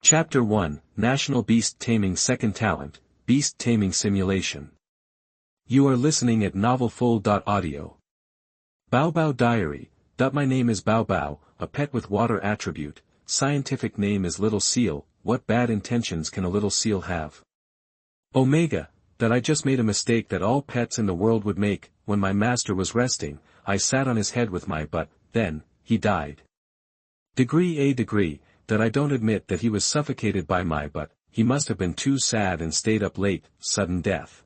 Chapter 1, National Beast Taming Second Talent, Beast Taming Simulation. You are listening at novelfull.audio. Bao Bao Diary. My name is Bao Bao, a pet with water attribute. Scientific name is Little Seal. What bad intentions can a little seal have? Omega. That I just made a mistake that all pets in the world would make. When my master was resting, I sat on his head with my butt, then, he died. Degree. That I don't admit that he was suffocated by my butt, he must have been too sad and stayed up late. Sudden death.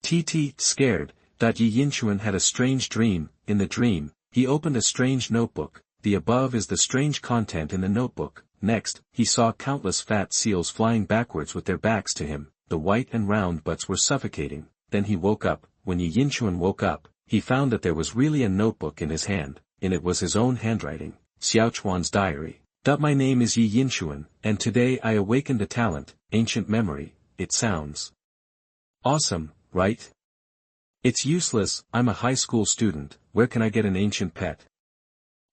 Scared. Yi Yinchuan had a strange dream. In the dream, he opened a strange notebook. The above is the strange content in the notebook. Next, he saw countless fat seals flying backwards with their backs to him. The white and round butts were suffocating. Then he woke up. When Yi Yinchuan woke up, he found that there was really a notebook in his hand. In it was his own handwriting. Xiaochuan's diary. My name is Yi Yinchuan, and today I awakened a talent, ancient memory. It sounds awesome, right? It's useless. I'm a high school student. Where can I get an ancient pet?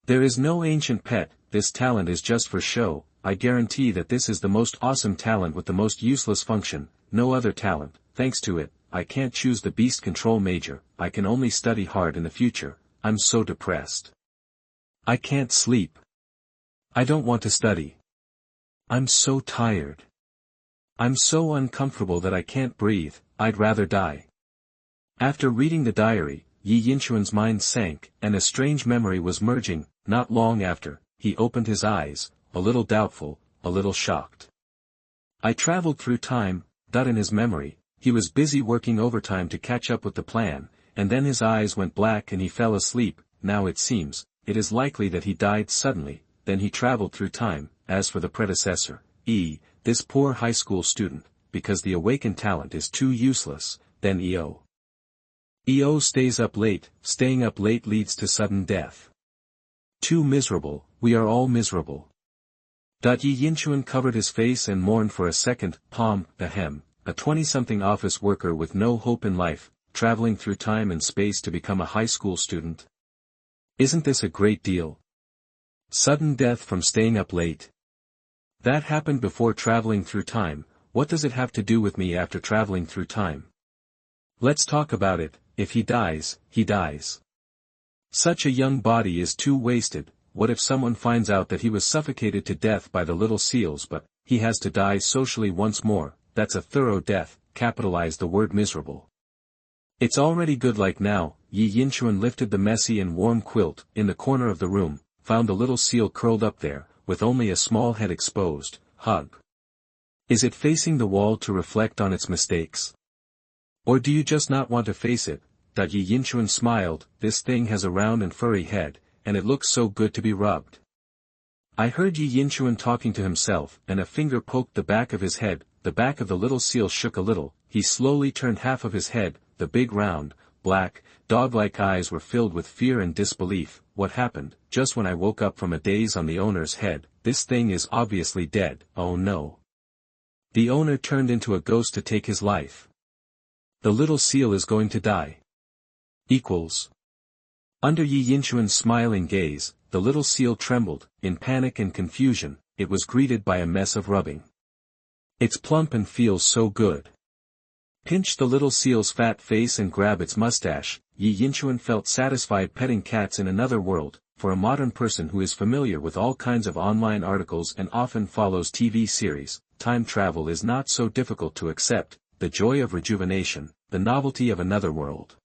There is no ancient pet. This talent is just for show. I guarantee that this is the most awesome talent with the most useless function. No other talent. Thanks to it, I can't choose the beast control major. I can only study hard in the future. I'm so depressed. I can't sleep. I don't want to study. I'm so tired. I'm so uncomfortable that I can't breathe. I'd rather die. After reading the diary, Yi Yinchuan's mind sank, and a strange memory was merging. Not long after, he opened his eyes, a little doubtful, a little shocked. I traveled through time. In his memory, he was busy working overtime to catch up with the plan, and then his eyes went black and he fell asleep. Now it seems, it is likely that he died suddenly. Then he traveled through time. As for the predecessor, this poor high school student, because the awakened talent is too useless, then EO stays up late. Staying up late leads to sudden death. Too miserable. We are all miserable. Yi Yinchuan covered his face and mourned for a second. A 20-something office worker with no hope in life, traveling through time and space to become a high school student. Isn't this a great deal? Sudden death from staying up late. That happened before traveling through time. What does it have to do with me after traveling through time? Let's talk about it. If he dies, he dies. Such a young body is too wasted. What if someone finds out that he was suffocated to death by the little seals but he has to die socially once more? That's a thorough death. Capitalize the word miserable. It's already good like now. Yi Yinchuan lifted the messy and warm quilt in the corner of the room, found a little seal curled up there, with only a small head exposed. Hug. Is it facing the wall to reflect on its mistakes? Or do you just not want to face it? Yi Yinchuan smiled. This thing has a round and furry head, and it looks so good to be rubbed. I heard Yi Yinchuan talking to himself, and a finger poked the back of his head. The back of the little seal shook a little. He slowly turned half of his head. The big round, black, dog-like eyes were filled with fear and disbelief. What happened? Just when I woke up from a daze on the owner's head, this thing is obviously dead. Oh no. The owner turned into a ghost to take his life. The little seal is going to die. Under Yi Yinchuan's smiling gaze, the little seal trembled. In panic and confusion, it was greeted by a mess of rubbing. It's plump and feels so good. Pinch the little seal's fat face and grab its mustache. Yi Yinchuan felt satisfied petting cats in another world. For a modern person who is familiar with all kinds of online articles and often follows TV series, time travel is not so difficult to accept. The joy of rejuvenation, the novelty of another world,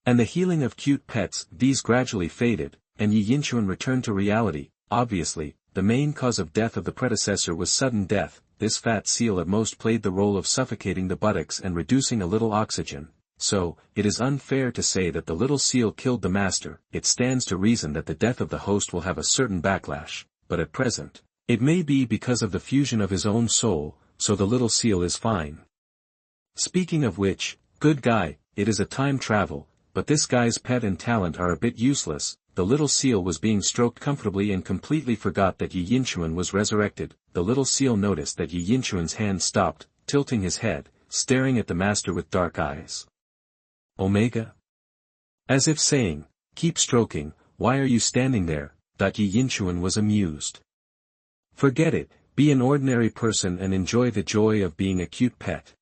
and the healing of cute pets, these gradually faded, and Yi Yinchuan returned to reality. Obviously, the main cause of death of the predecessor was sudden death. This fat seal at most played the role of suffocating the buttocks and reducing a little oxygen. So, it is unfair to say that the little seal killed the master. It stands to reason that the death of the host will have a certain backlash, but at present, it may be because of the fusion of his own soul, so the little seal is fine. Speaking of which, good guy, it is a time travel, but this guy's pet and talent are a bit useless. The little seal was being stroked comfortably and completely forgot that Yi Yinchuan was resurrected. The little seal noticed that Yi Yinchuan's hand stopped, tilting his head, staring at the master with dark eyes. Omega? As if saying, keep stroking, why are you standing there? Yi Yinchuan was amused. Forget it, Be an ordinary person and enjoy the joy of being a cute pet.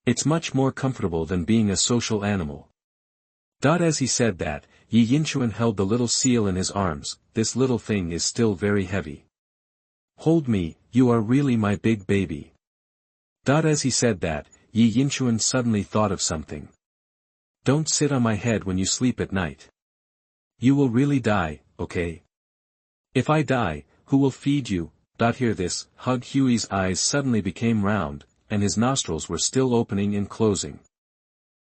It's much more comfortable than being a social animal. As he said that, Yi Yinchuan held the little seal in his arms. This little thing is still very heavy. Hold me, you are really my big baby. As he said that, Yi Yinchuan suddenly thought of something. Don't sit on my head when you sleep at night. You will really die, okay? If I die, who will feed you? Hear this, Hug Huey's eyes suddenly became round, and his nostrils were still opening and closing.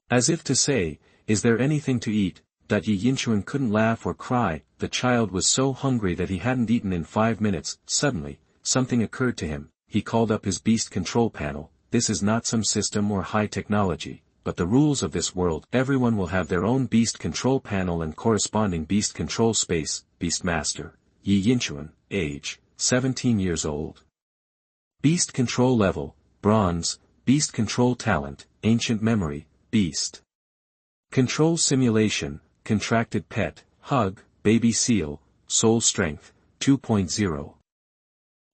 As if to say, is there anything to eat? Yi Yinchuan couldn't laugh or cry, the child was so hungry that he hadn't eaten in 5 minutes. Suddenly, something occurred to him. He called up his beast control panel. This is not some system or high technology, but the rules of this world. Everyone will have their own beast control panel and corresponding beast control space. Beastmaster, Yi Yinchuan, age, 17 years old. Beast control level, bronze. Beast control talent, ancient memory, beast. Control simulation, contracted pet, hug, baby seal, soul strength, 2.0.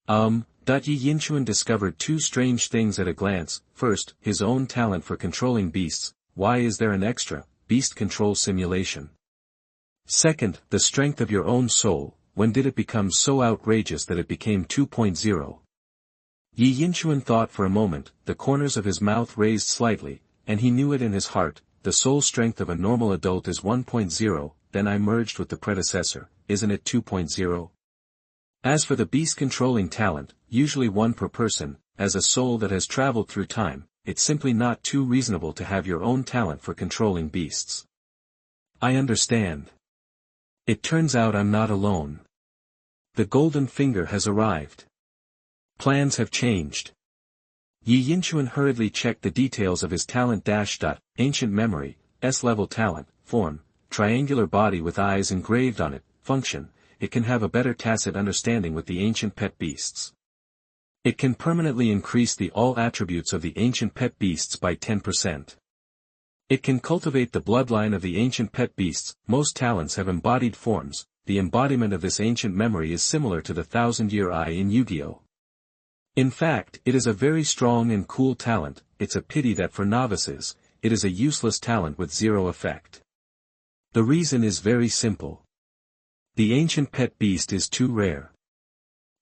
Yi Yinchuan discovered two strange things at a glance. First, his own talent for controlling beasts. Why is there an extra, beast control simulation? Second, the strength of your own soul. When did it become so outrageous that it became 2.0? Yi Yinchuan thought for a moment, the corners of his mouth raised slightly, and he knew it in his heart. The soul strength of a normal adult is 1.0, then I merged with the predecessor, isn't it 2.0? As for the beast controlling talent, usually one per person, as a soul that has traveled through time, it's simply not too reasonable to have your own talent for controlling beasts. I understand. It turns out I'm not alone. The golden finger has arrived. Plans have changed. Yi Yinchuan hurriedly checked the details of his talent. Ancient memory, S-level talent, form, triangular body with eyes engraved on it, function, it can have a better tacit understanding with the ancient pet beasts. It can permanently increase the all attributes of the ancient pet beasts by 10%. It can cultivate the bloodline of the ancient pet beasts. Most talents have embodied forms. The embodiment of this ancient memory is similar to the 1000-year eye in Yu-Gi-Oh! In fact, it is a very strong and cool talent. It's a pity that for novices, it is a useless talent with zero effect. The reason is very simple. The ancient pet beast is too rare.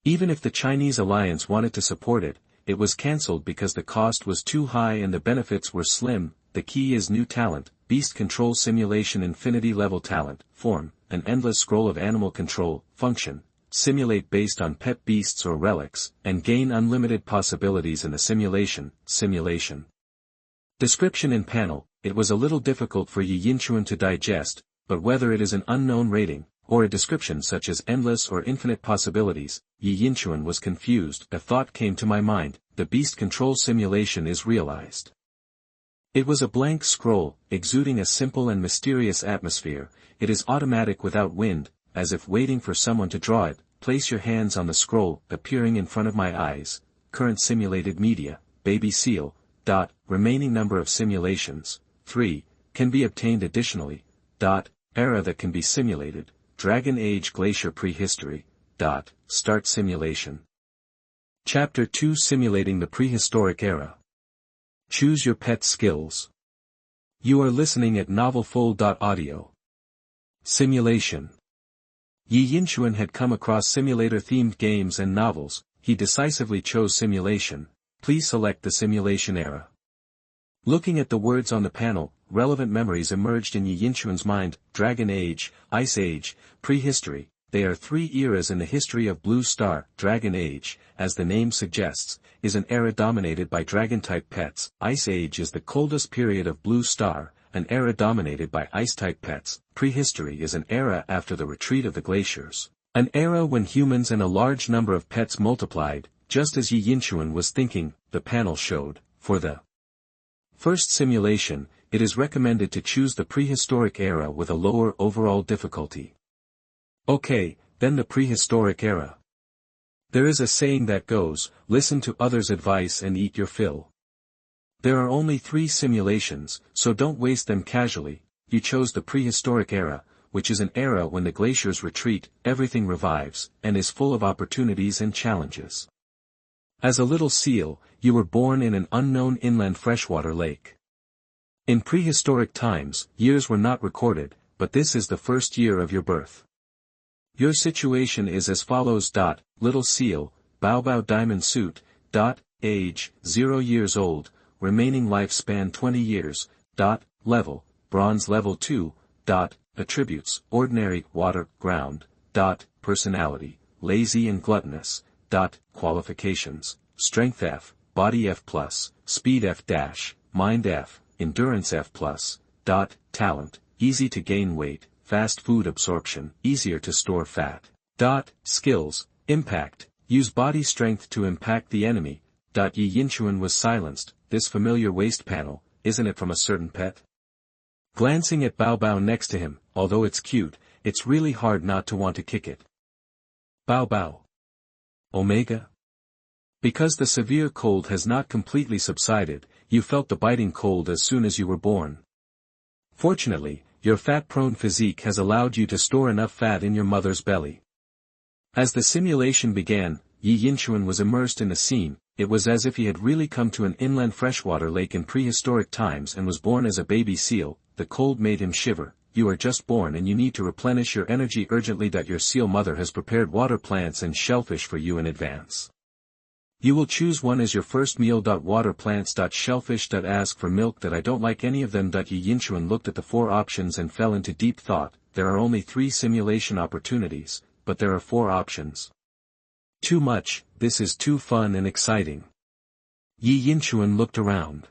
Even if the Chinese alliance wanted to support it, it was cancelled because the cost was too high and the benefits were slim. The key is new talent, beast control simulation, infinity level talent, form, an endless scroll of animal control, function, simulate based on pet beasts or relics, and gain unlimited possibilities in the simulation. Description in panel. It was a little difficult for Yi Yinchuan to digest, but whether it is an unknown rating, or a description such as endless or infinite possibilities, Yi Yinchuan was confused. A thought came to my mind, the beast control simulation is realized. It was a blank scroll, exuding a simple and mysterious atmosphere. It is automatic without wind, as if waiting for someone to draw it. Place your hands on the scroll, appearing in front of my eyes. Current simulated media, baby seal. Remaining number of simulations, 3, can be obtained additionally. Era that can be simulated, Dragon Age Glacier Prehistory. Start simulation. Chapter 2, Simulating the Prehistoric Era. Choose your pet skills. You are listening at novelfull.audio. Simulation. Yi Yinchuan had come across simulator-themed games and novels. He decisively chose simulation. Please select the simulation era. Looking at the words on the panel, relevant memories emerged in Yi Yinchuan's mind. Dragon Age, Ice Age, Prehistory. They are 3 eras in the history of Blue Star. Dragon Age, as the name suggests, is an era dominated by dragon-type pets. Ice Age is the coldest period of Blue Star, an era dominated by ice-type pets. Prehistory is an era after the retreat of the glaciers, an era when humans and a large number of pets multiplied. Just as Yi Yinchuan was thinking, the panel showed, for the first simulation, it is recommended to choose the prehistoric era with a lower overall difficulty. Okay, then the prehistoric era. There is a saying that goes, listen to others' advice and eat your fill. There are only 3 simulations, so don't waste them casually. You chose the prehistoric era, which is an era when the glaciers retreat, everything revives, and is full of opportunities and challenges. As a little seal, you were born in an unknown inland freshwater lake. In prehistoric times, years were not recorded, but this is the first year of your birth. Your situation is as follows. Little seal, Bao diamond suit. Age, 0 years old, remaining lifespan 20 years. Level, bronze level 2. Attributes, ordinary, water, ground. Personality, lazy and gluttonous. Qualifications, strength F, body F+, speed F-, mind F, endurance F+. Talent, easy to gain weight, fast food absorption, easier to store fat. Skills, impact, use body strength to impact the enemy. Yi Yinchuan was silenced. This familiar waist panel, isn't it from a certain pet? Glancing at Bao Bao next to him, although it's cute, it's really hard not to want to kick it. Bao Bao. Omega? Because the severe cold has not completely subsided, you felt the biting cold as soon as you were born. Fortunately, your fat-prone physique has allowed you to store enough fat in your mother's belly. As the simulation began, Yi Yinchuan was immersed in the scene. It was as if he had really come to an inland freshwater lake in prehistoric times and was born as a baby seal. The cold made him shiver. You are just born and you need to replenish your energy urgently. Your seal mother has prepared water plants and shellfish for you in advance. You will choose one as your first meal. Water plants. Shellfish. Ask for milk. I don't like any of them. Yi Yinchuan looked at the 4 options and fell into deep thought. There are only 3 simulation opportunities, but there are 4 options. Too much, this is too fun and exciting. Yi Yinchuan looked around.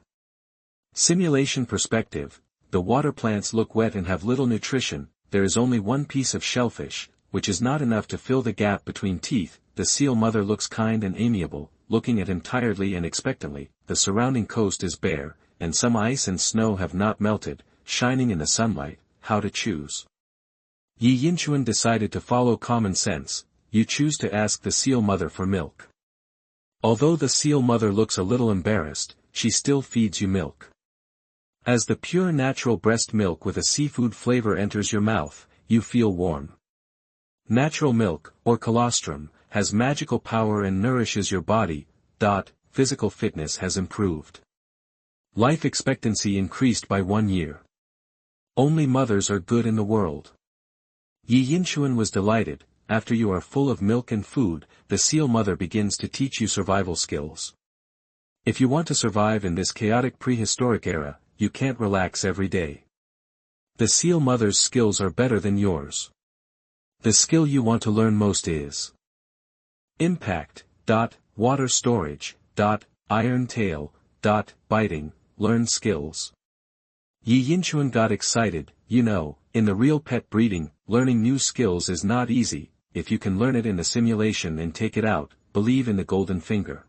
Simulation perspective, the water plants look wet and have little nutrition. There is only 1 piece of shellfish, which is not enough to fill the gap between teeth. The seal mother looks kind and amiable, looking at him tiredly and expectantly. The surrounding coast is bare, and some ice and snow have not melted, shining in the sunlight. How to choose? Yi Yinchuan decided to follow common sense. You choose to ask the seal mother for milk. Although the seal mother looks a little embarrassed, she still feeds you milk. As the pure natural breast milk with a seafood flavor enters your mouth, you feel warm. Natural milk, or colostrum, has magical power and nourishes your body. Physical fitness has improved. Life expectancy increased by 1 year. Only mothers are good in the world. Yi Yinchuan was delighted. After you are full of milk and food, the seal mother begins to teach you survival skills. If you want to survive in this chaotic prehistoric era, you can't relax every day. The seal mother's skills are better than yours. The skill you want to learn most is impact. Water storage. Iron tail. Biting. Learn skills. Yi Yinchuan got excited. In the real pet breeding, learning new skills is not easy. If you can learn it in the simulation and take it out, believe in the golden finger.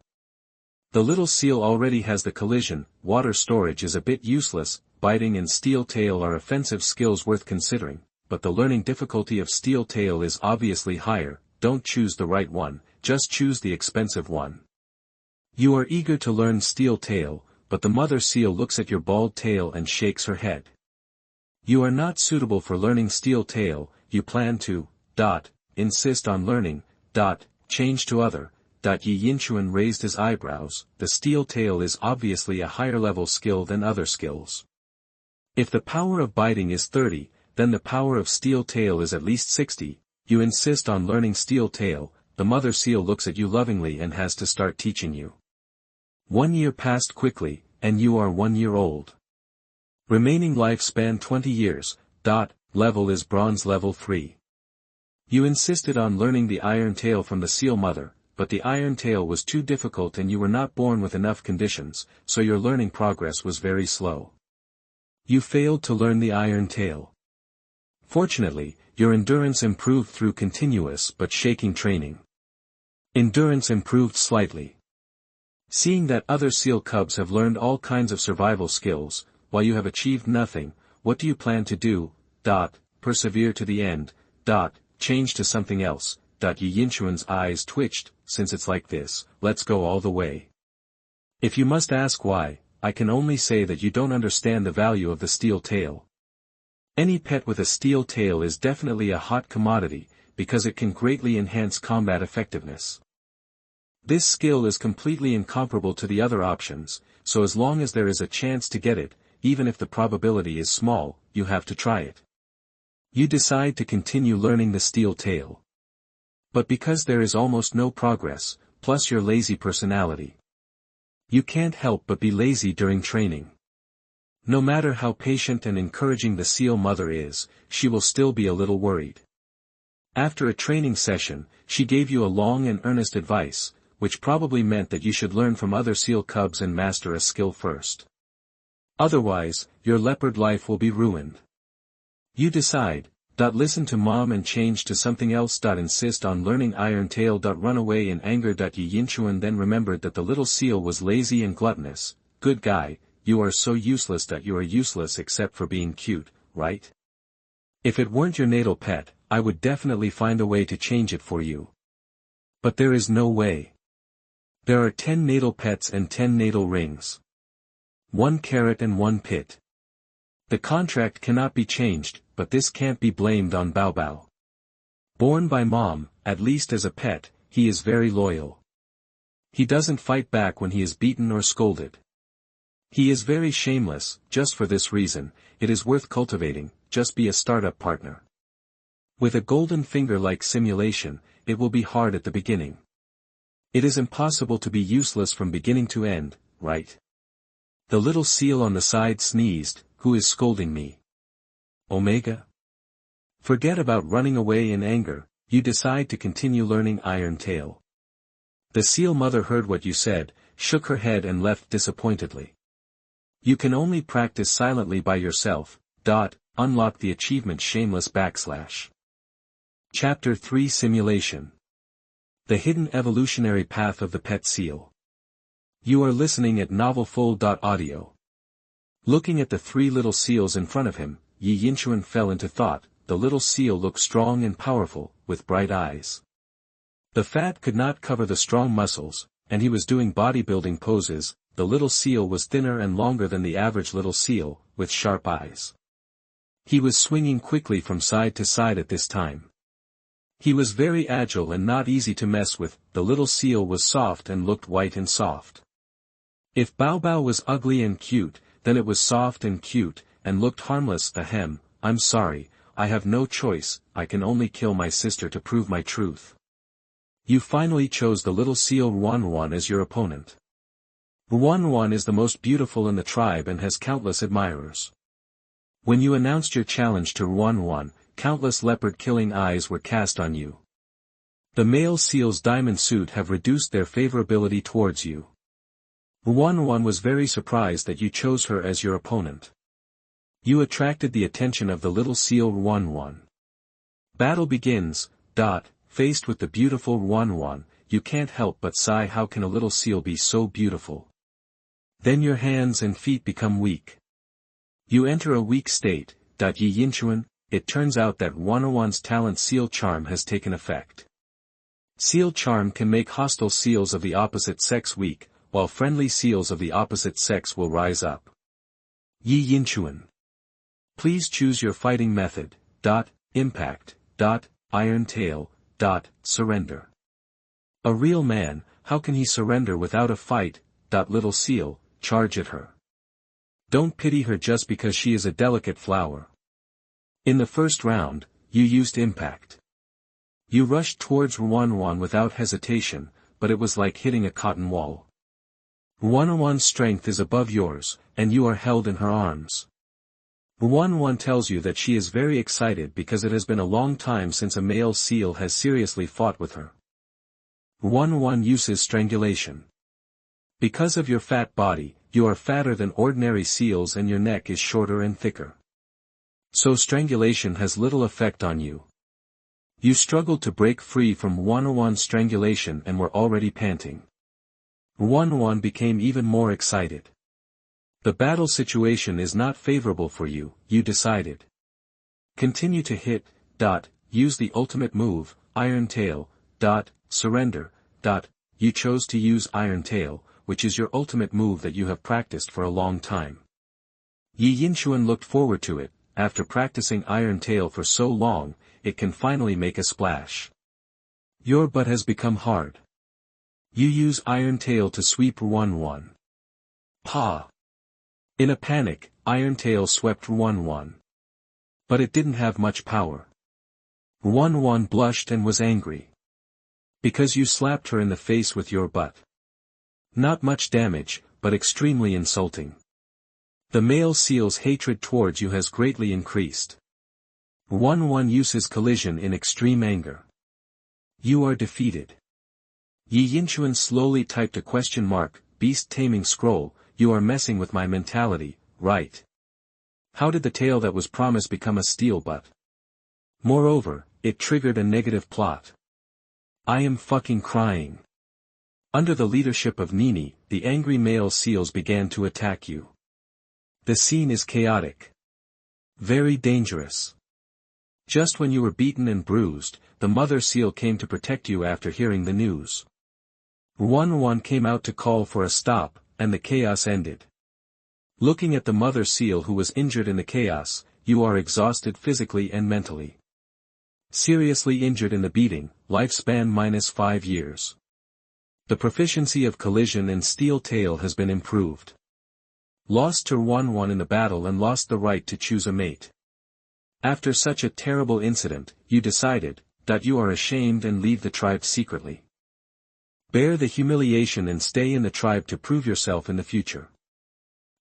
The little seal already has the collision. Water storage is a bit useless. Biting and steel tail are offensive skills worth considering, but the learning difficulty of steel tail is obviously higher. Don't choose the right one, just choose the expensive one. You are eager to learn steel tail, but the mother seal looks at your bald tail and shakes her head. You are not suitable for learning steel tail. You plan to, insist on learning, change to other, Yi Yinchuan raised his eyebrows. The steel tail is obviously a higher level skill than other skills. If the power of biting is 30, then the power of steel tail is at least 60. You insist on learning steel tail. The mother seal looks at you lovingly and has to start teaching you. 1 year passed quickly, and you are 1 year old. Remaining lifespan 20 years. Level is bronze level 3. You insisted on learning the iron tail from the seal mother, but the iron tail was too difficult and you were not born with enough conditions, so your learning progress was very slow. You failed to learn the iron tail. Fortunately, your endurance improved through continuous but shaking training. Endurance improved slightly. Seeing that other seal cubs have learned all kinds of survival skills, while you have achieved nothing, what do you plan to do? Persevere to the end. Change to something else. Yi Yinchuan's eyes twitched. Since it's like this, let's go all the way. If you must ask why, I can only say that you don't understand the value of the steel tail. Any pet with a steel tail is definitely a hot commodity, because it can greatly enhance combat effectiveness. This skill is completely incomparable to the other options, so as long as there is a chance to get it, even if the probability is small, you have to try it. You decide to continue learning the steel tail. But because there is almost no progress, plus your lazy personality, you can't help but be lazy during training. No matter how patient and encouraging the seal mother is, she will still be a little worried. After a training session, she gave you a long and earnest advice, which probably meant that you should learn from other seal cubs and master a skill first. Otherwise, your leopard life will be ruined. You decide, listen to mom and change to something else. Insist on learning Iron Tail. Run away in anger. Yi Yinchuan then remembered that the little seal was lazy and gluttonous. Good guy, you are so useless. You are useless except for being cute, right? If it weren't your natal pet, I would definitely find a way to change it for you. But there is no way. There are 10 natal pets and 10 natal rings. 1 carrot and 1 pit. The contract cannot be changed, but this can't be blamed on Bao Bao. Born by mom, at least as a pet, he is very loyal. He doesn't fight back when he is beaten or scolded. He is very shameless. Just for this reason, it is worth cultivating. Just be a startup partner. With a golden finger like simulation, it will be hard at the beginning. It is impossible to be useless from beginning to end, right? The little seal on the side sneezed. Who is scolding me? Omega? Forget about running away in anger, you decide to continue learning Iron Tail. The seal mother heard what you said, shook her head and left disappointedly. You can only practice silently by yourself. Unlock the achievement shameless /. Chapter 3 Simulation. The Hidden Evolutionary Path of the Pet Seal. You are listening at novelfull.audio. Looking at the 3 little seals in front of him, Yi Yinchuan fell into thought. The little seal looked strong and powerful, with bright eyes. The fat could not cover the strong muscles, and he was doing bodybuilding poses. The little seal was thinner and longer than the average little seal, with sharp eyes. He was swinging quickly from side to side at this time. He was very agile and not easy to mess with. The little seal was soft and looked white and soft. If Bao Bao was ugly and cute, then it was soft and cute, and looked harmless. Ahem, I'm sorry, I have no choice, I can only kill my sister to prove my truth. You finally chose the little seal Ruan as your opponent. Ruan is the most beautiful in the tribe and has countless admirers. When you announced your challenge to Ruan, countless leopard-killing eyes were cast on you. The male seal's diamond suit have reduced their favorability towards you. Ruan was very surprised that you chose her as your opponent. You attracted the attention of the little seal Ruan. Battle begins. Faced with the beautiful Ruan, you can't help but sigh. How can a little seal be so beautiful? Then your hands and feet become weak. You enter a weak state. Yi Yinchuan, it turns out that Ruan's talent Seal Charm has taken effect. Seal Charm can make hostile seals of the opposite sex weak, while friendly seals of the opposite sex will rise up. Yi Yinchuan. Please choose your fighting method. Impact. Iron Tail. Surrender. A real man, how can he surrender without a fight? Little seal, charge at her. Don't pity her just because she is a delicate flower. In the first round, you used impact. You rushed towards Ruan without hesitation, but it was like hitting a cotton wall. Ruan's strength is above yours, and you are held in her arms. Ruan tells you that she is very excited because it has been a long time since a male seal has seriously fought with her. Ruan uses strangulation. Because of your fat body, you are fatter than ordinary seals and your neck is shorter and thicker. So strangulation has little effect on you. You struggled to break free from Ruan's strangulation and were already panting. Ruan became even more excited. The battle situation is not favorable for you, you decided. Continue to hit. Use the ultimate move, Iron Tail. Surrender. You chose to use Iron Tail, which is your ultimate move that you have practiced for a long time. Yi Yinchuan looked forward to it. After practicing Iron Tail for so long, it can finally make a splash. Your butt has become hard. You use Iron Tail to sweep 1-1. Ha! In a panic, Iron Tail swept 1-1. But it didn't have much power. 1-1 blushed and was angry. Because you slapped her in the face with your butt. Not much damage, but extremely insulting. The male seal's hatred towards you has greatly increased. 1-1 uses collision in extreme anger. You are defeated. Yi Yinchuan slowly typed a question mark, Beast Taming Scroll, you are messing with my mentality, right? How did the tail that was promised become a steel butt? Moreover, it triggered a negative plot. I am fucking crying. Under the leadership of Nini, the angry male seals began to attack you. The scene is chaotic. Very dangerous. Just when you were beaten and bruised, the mother seal came to protect you after hearing the news. 1-1 came out to call for a stop, and the chaos ended. Looking at the mother seal who was injured in the chaos, you are exhausted physically and mentally. Seriously injured in the beating, lifespan -5 years. The proficiency of collision and steel tail has been improved. Lost to 1-1 in the battle and lost the right to choose a mate. After such a terrible incident, you decided that you are ashamed and leave the tribe secretly. Bear the humiliation and stay in the tribe to prove yourself in the future.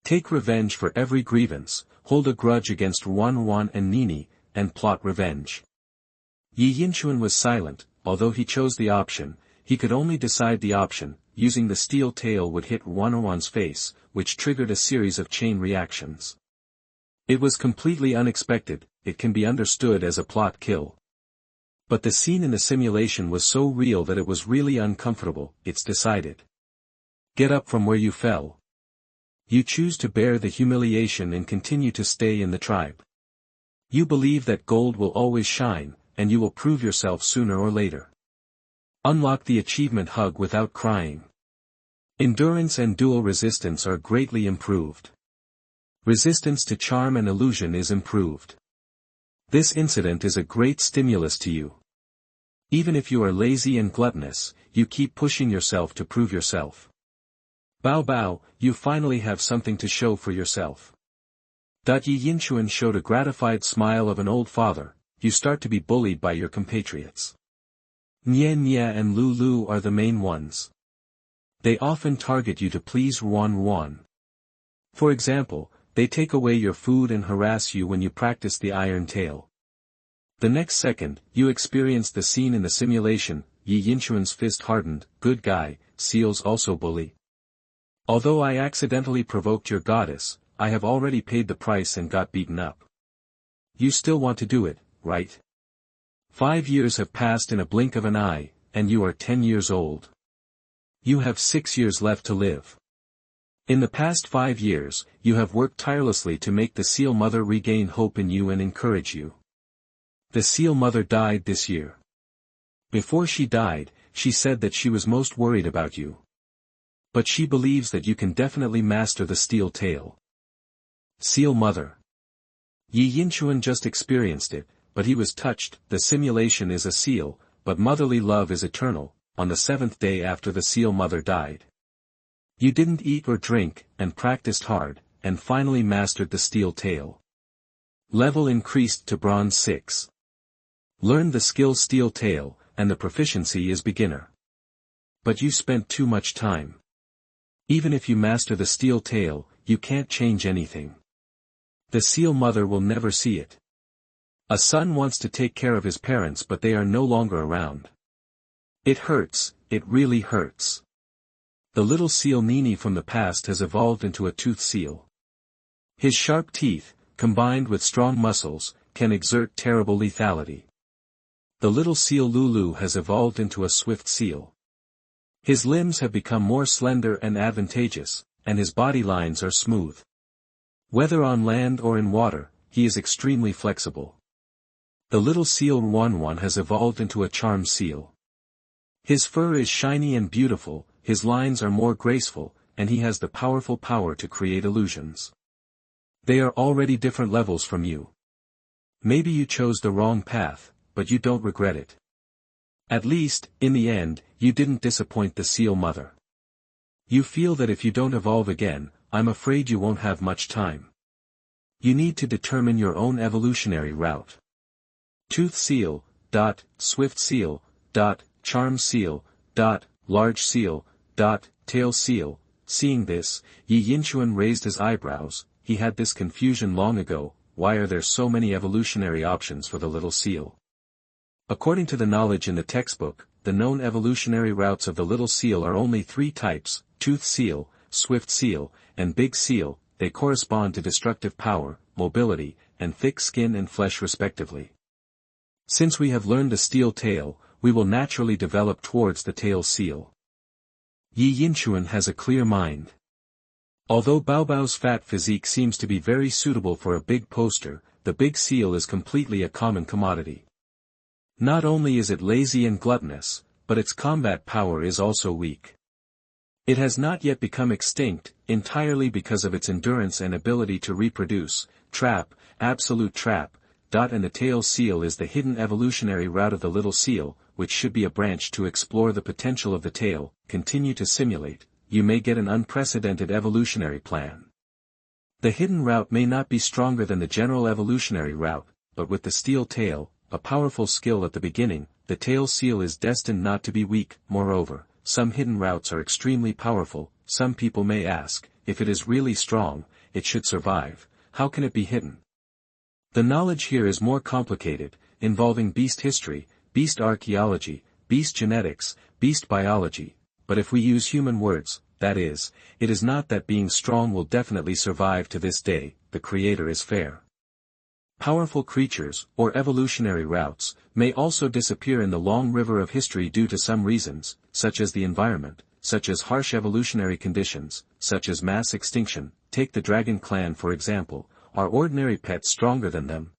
Take revenge for every grievance, hold a grudge against 1-1 and Nini, and plot revenge. Yi Yinchuan was silent, although he chose the option, he could only decide the option, using the steel tail would hit 1-1's face, which triggered a series of chain reactions. It was completely unexpected, it can be understood as a plot kill. But the scene in the simulation was so real that it was really uncomfortable, it's decided. Get up from where you fell. You choose to bear the humiliation and continue to stay in the tribe. You believe that gold will always shine, and you will prove yourself sooner or later. Unlock the achievement hug without crying. Endurance and dual resistance are greatly improved. Resistance to charm and illusion is improved. This incident is a great stimulus to you. Even if you are lazy and gluttonous, you keep pushing yourself to prove yourself. Bao Bao, you finally have something to show for yourself. Yi Yinchuan showed a gratified smile of an old father, you start to be bullied by your compatriots. Nye Nye and Lu Lu are the main ones. They often target you to please 1-1. For example, they take away your food and harass you when you practice the Iron Tail. The next second, you experience the scene in the simulation, Yi Yinchuan's fist hardened, good guy, seals also bully. Although I accidentally provoked your goddess, I have already paid the price and got beaten up. You still want to do it, right? 5 years have passed in a blink of an eye, and you are 10 years old. You have 6 years left to live. In the past 5 years, you have worked tirelessly to make the Seal Mother regain hope in you and encourage you. The Seal Mother died this year. Before she died, she said that she was most worried about you. But she believes that you can definitely master the Steel Tail. Seal Mother. Yi Yinchuan just experienced it, but he was touched. The simulation is a seal, but motherly love is eternal. On the 7th day after the Seal Mother died. You didn't eat or drink, and practiced hard, and finally mastered the Steel Tail. Level increased to Bronze 6. Learn the skill Steel Tail, and the proficiency is beginner. But you spent too much time. Even if you master the Steel Tail, you can't change anything. The Seal Mother will never see it. A son wants to take care of his parents but they are no longer around. It hurts, it really hurts. The little seal Nini from the past has evolved into a tooth seal. His sharp teeth, combined with strong muscles, can exert terrible lethality. The little seal Lulu has evolved into a swift seal. His limbs have become more slender and advantageous, and his body lines are smooth. Whether on land or in water, he is extremely flexible. The little seal 1-1 has evolved into a charm seal. His fur is shiny and beautiful, his lines are more graceful, and he has the powerful power to create illusions. They are already different levels from you. Maybe you chose the wrong path, but you don't regret it. At least, in the end, you didn't disappoint the seal mother. You feel that if you don't evolve again, I'm afraid you won't have much time. You need to determine your own evolutionary route. Tooth seal, swift seal, charm seal, large seal, tail seal. Seeing this, Yi Yinchuan raised his eyebrows. He had this confusion long ago. Why are there so many evolutionary options for the little seal? According to the knowledge in the textbook, the known evolutionary routes of the little seal are only 3 types: tooth seal, swift seal, and big seal. They correspond to destructive power, mobility, and thick skin and flesh respectively. Since we have learned the steel tail, we will naturally develop towards the tail seal. Yi Yinchuan has a clear mind. Although Bao Bao's fat physique seems to be very suitable for a big poster, the big seal is completely a common commodity. Not only is it lazy and gluttonous, but its combat power is also weak. It has not yet become extinct, entirely because of its endurance and ability to reproduce, absolute trap, and the tail seal is the hidden evolutionary route of the little seal, which should be a branch to explore the potential of the tail. Continue to simulate, you may get an unprecedented evolutionary plan. The hidden route may not be stronger than the general evolutionary route, but with the steel tail, a powerful skill at the beginning, the tail seal is destined not to be weak. Moreover, some hidden routes are extremely powerful. Some people may ask, if it is really strong, it should survive, how can it be hidden? The knowledge here is more complicated, involving beast history, beast archaeology, beast genetics, beast biology, but if we use human words, that is, it is not that being strong will definitely survive to this day. The Creator is fair. Powerful creatures, or evolutionary routes, may also disappear in the long river of history due to some reasons, such as the environment, such as harsh evolutionary conditions, such as mass extinction. Take the dragon clan for example. Are ordinary pets stronger than them?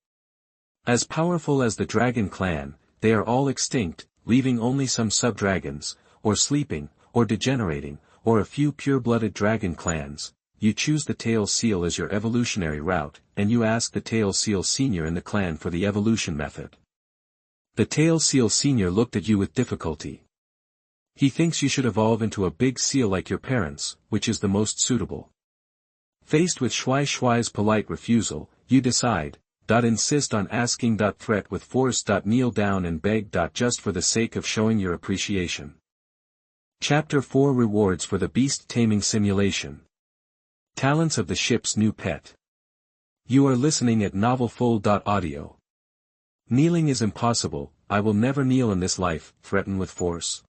As powerful as the dragon clan, they are all extinct, leaving only some sub-dragons, or sleeping, or degenerating, or a few pure-blooded dragon clans. You choose the tail seal as your evolutionary route, and you ask the tail seal senior in the clan for the evolution method. The tail seal senior looked at you with difficulty. He thinks you should evolve into a big seal like your parents, which is the most suitable. Faced with Shuai Shuai's polite refusal, you decide, insist on asking. Threat with force. Kneel down and beg. Just for the sake of showing your appreciation. Chapter 4 Rewards for the Beast Taming Simulation. Talents of the ship's new pet. You are listening at novelfull.audio. Kneeling is impossible. I will never kneel in this life. Threaten with force.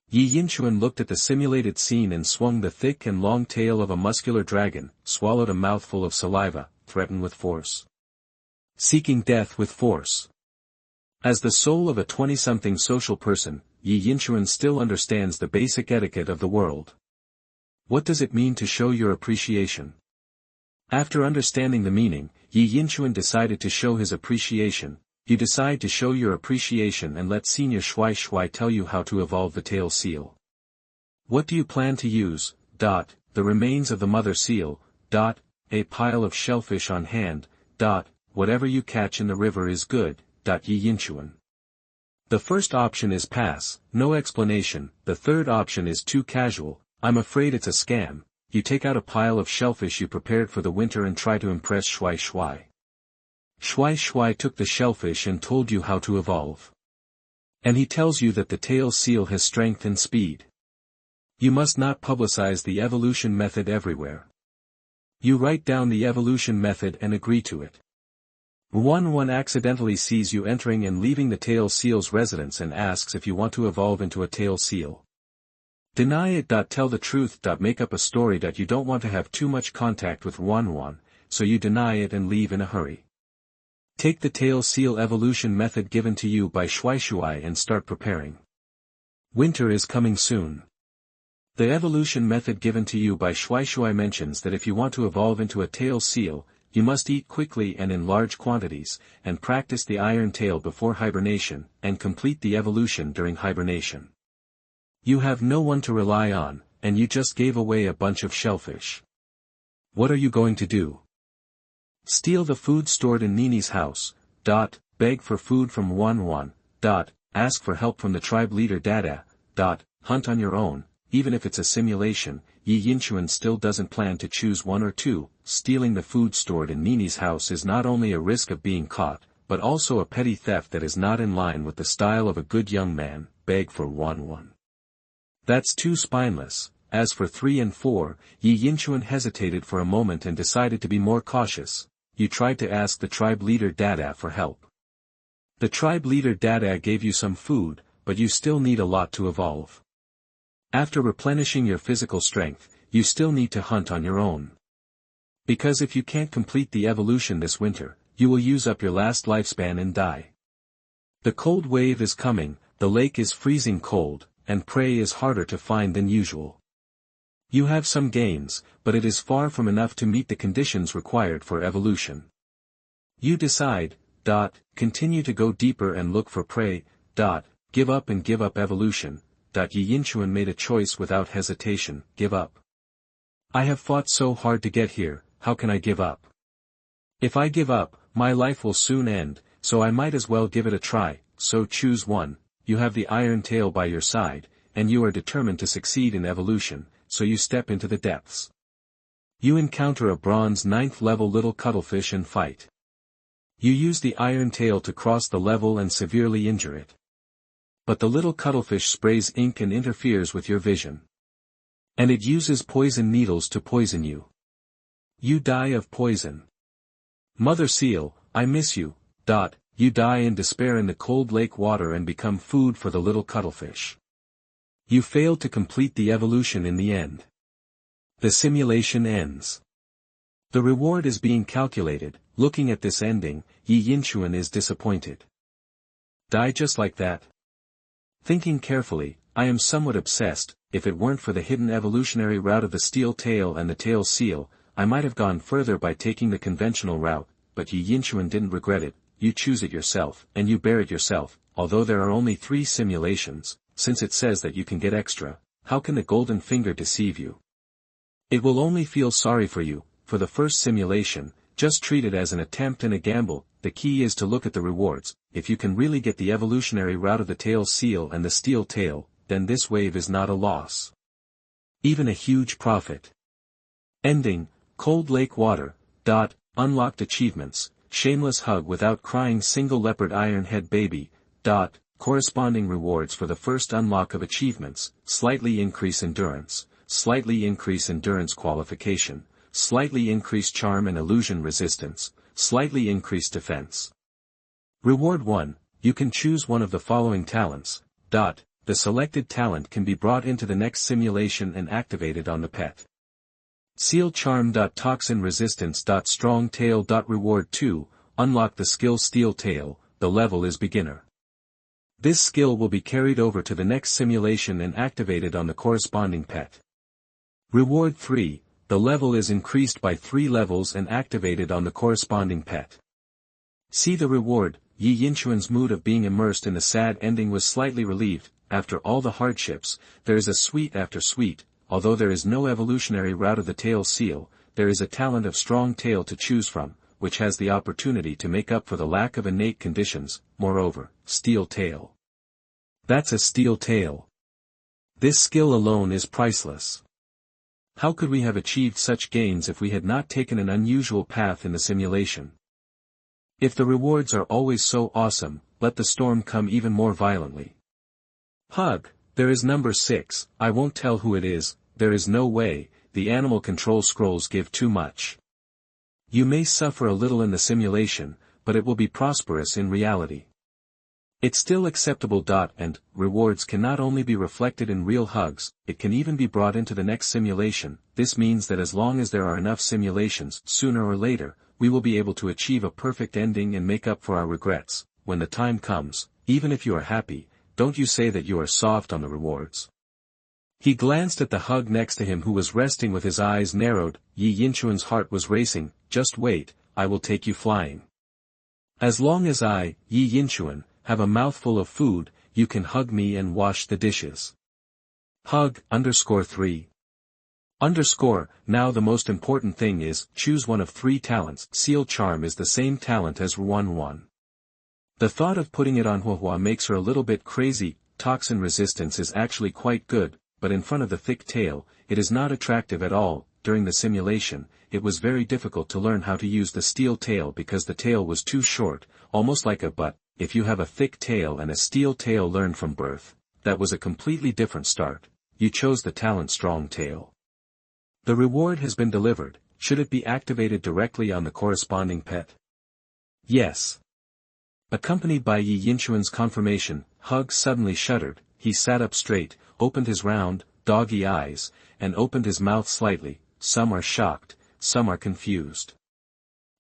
Yi Yinchuan looked at the simulated scene and swung the thick and long tail of a muscular dragon, swallowed a mouthful of saliva. Threaten with force. Seeking death with force. As the soul of a 20-something social person, Yi Yinchuan still understands the basic etiquette of the world. What does it mean to show your appreciation? After understanding the meaning, Yi Yinchuan decided to show his appreciation. You decide to show your appreciation and let Senior Shuai Shuai tell you how to evolve the tail seal. What do you plan to use? The remains of the mother seal. A pile of shellfish on hand. Whatever you catch in the river is good. Yi Yinchuan. The first option is pass, no explanation. The third option is too casual. I'm afraid it's a scam. You take out a pile of shellfish you prepared for the winter and try to impress Shuai Shuai. Shuai Shuai took the shellfish and told you how to evolve. And he tells you that the tail seal has strength and speed. You must not publicize the evolution method everywhere. You write down the evolution method and agree to it. One accidentally sees you entering and leaving the tail seal's residence and asks if you want to evolve into a tail seal. Deny it. Tell the truth. Make up a story that you don't want to have too much contact with Wan, so you deny it and leave in a hurry. Take the tail seal evolution method given to you by Shuai Shuai and start preparing. Winter is coming soon. The evolution method given to you by Shuai Shuai mentions that if you want to evolve into a tail seal, you must eat quickly and in large quantities, and practice the iron tail before hibernation, and complete the evolution during hibernation. You have no one to rely on, and you just gave away a bunch of shellfish. What are you going to do? Steal the food stored in Nini's house. Beg for food from Wan. ask for help from the tribe leader Dada. Hunt on your own, even if it's a simulation. Yi Yinchuan still doesn't plan to choose one or two. Stealing the food stored in Nini's house is not only a risk of being caught, but also a petty theft that is not in line with the style of a good young man. Beg for one. That's too spineless. As for 3 and 4, Yi Yinchuan hesitated for a moment and decided to be more cautious. You tried to ask the tribe leader Dada for help. The tribe leader Dada gave you some food, but you still need a lot to evolve. After replenishing your physical strength, you still need to hunt on your own. Because if you can't complete the evolution this winter, you will use up your last lifespan and die. The cold wave is coming, the lake is freezing cold, and prey is harder to find than usual. You have some gains, but it is far from enough to meet the conditions required for evolution. You decide, continue to go deeper and look for prey, give up and give up evolution. Yi Yinchuan made a choice without hesitation. Give up. I have fought so hard to get here, how can I give up? If I give up, my life will soon end, so I might as well give it a try. So choose one. You have the iron tail by your side, and you are determined to succeed in evolution, so you step into the depths. You encounter a bronze 9th level little cuttlefish and fight. You use the iron tail to cross the level and severely injure it. But the little cuttlefish sprays ink and interferes with your vision. And it uses poison needles to poison you. You die of poison. Mother seal, I miss you. You die in despair in the cold lake water and become food for the little cuttlefish. You fail to complete the evolution in the end. The simulation ends. The reward is being calculated. Looking at this ending, Yi Yinchuan is disappointed. Die just like that? Thinking carefully, I am somewhat obsessed. If it weren't for the hidden evolutionary route of the steel tail and the tail seal, I might have gone further by taking the conventional route, but Yi Yinchuan didn't regret it. You choose it yourself, and you bear it yourself. Although there are only 3 simulations, since it says that you can get extra, how can the golden finger deceive you? It will only feel sorry for you. For the first simulation, just treat it as an attempt and a gamble. The key is to look at the rewards. If you can really get the evolutionary route of the tail seal and the steel tail, then this wave is not a loss. Even a huge profit. Ending, Cold Lake Water. Unlocked achievements, Shameless Hug Without Crying, Single Leopard Iron Head Baby. Corresponding rewards for the first unlock of achievements, slightly increase endurance, slightly increase endurance qualification, slightly increase charm and illusion resistance, slightly increase defense. Reward 1, you can choose one of the following talents. The selected talent can be brought into the next simulation and activated on the pet. Seal Charm. Toxin Resistance. Strong Tail. Reward 2, unlock the skill Steel Tail. The level is beginner. This skill will be carried over to the next simulation and activated on the corresponding pet. Reward 3, the level is increased by 3 levels and activated on the corresponding pet. See the reward. Yi Yinchuan's mood of being immersed in the sad ending was slightly relieved. After all the hardships, there is a sweet after sweet. Although there is no evolutionary route of the tail seal, there is a talent of strong tail to choose from, which has the opportunity to make up for the lack of innate conditions. Moreover, steel tail. That's a steel tail. This skill alone is priceless. How could we have achieved such gains if we had not taken an unusual path in the simulation? If the rewards are always so awesome, let the storm come even more violently. Hug. There is number 6, I won't tell who it is. There is no way, the animal control scrolls give too much. You may suffer a little in the simulation, but it will be prosperous in reality. It's still acceptable. And rewards can not only be reflected in real hugs, it can even be brought into the next simulation. This means that as long as there are enough simulations, sooner or later, we will be able to achieve a perfect ending and make up for our regrets. When the time comes, even if you are happy, don't you say that you are soft on the rewards. He glanced at the hug next to him who was resting with his eyes narrowed. Yi Yinchuan's heart was racing. Just wait, I will take you flying. As long as I, Yi Yinchuan, have a mouthful of food, you can hug me and wash the dishes. Hug _3. Now the most important thing is, choose one of 3 talents. Seal Charm is the same talent as Ruan 1. The thought of putting it on Huahua makes her a little bit crazy. Toxin resistance is actually quite good, but in front of the thick tail, it is not attractive at all. During the simulation, it was very difficult to learn how to use the steel tail because the tail was too short, almost like a butt. If you have a thick tail and a steel tail learned from birth, that was a completely different start. You chose the talent strong tail. The reward has been delivered. Should it be activated directly on the corresponding pet? Yes. Accompanied by Yi Yinchuan's confirmation, Hug suddenly shuddered. He sat up straight, opened his round, doggy eyes, and opened his mouth slightly. Some are shocked, some are confused.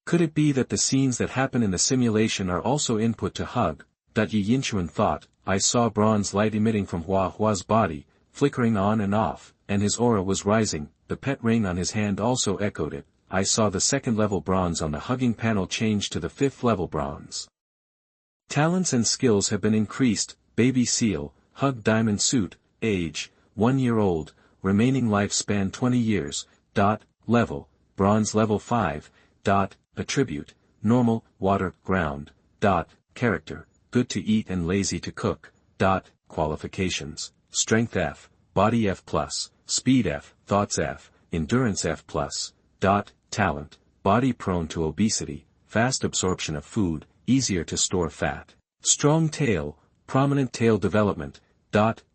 Could it be that the scenes that happen in the simulation are also input to Hug? Yi Yinchuan thought. I saw bronze light emitting from Huahua's body, flickering on and off, and his aura was rising. The pet ring on his hand also echoed it. I saw the second level bronze on the hugging panel change to the 5th level bronze. Talents and skills have been increased. Baby Seal, Hug Diamond Suit, age, 1 year old, remaining lifespan 20 years, level, bronze level 5, attribute, normal, water, ground, character, good to eat and lazy to cook, qualifications, strength F, body F+, speed F, thoughts F, endurance F+, talent, body prone to obesity, fast absorption of food, easier to store fat, strong tail, prominent tail development,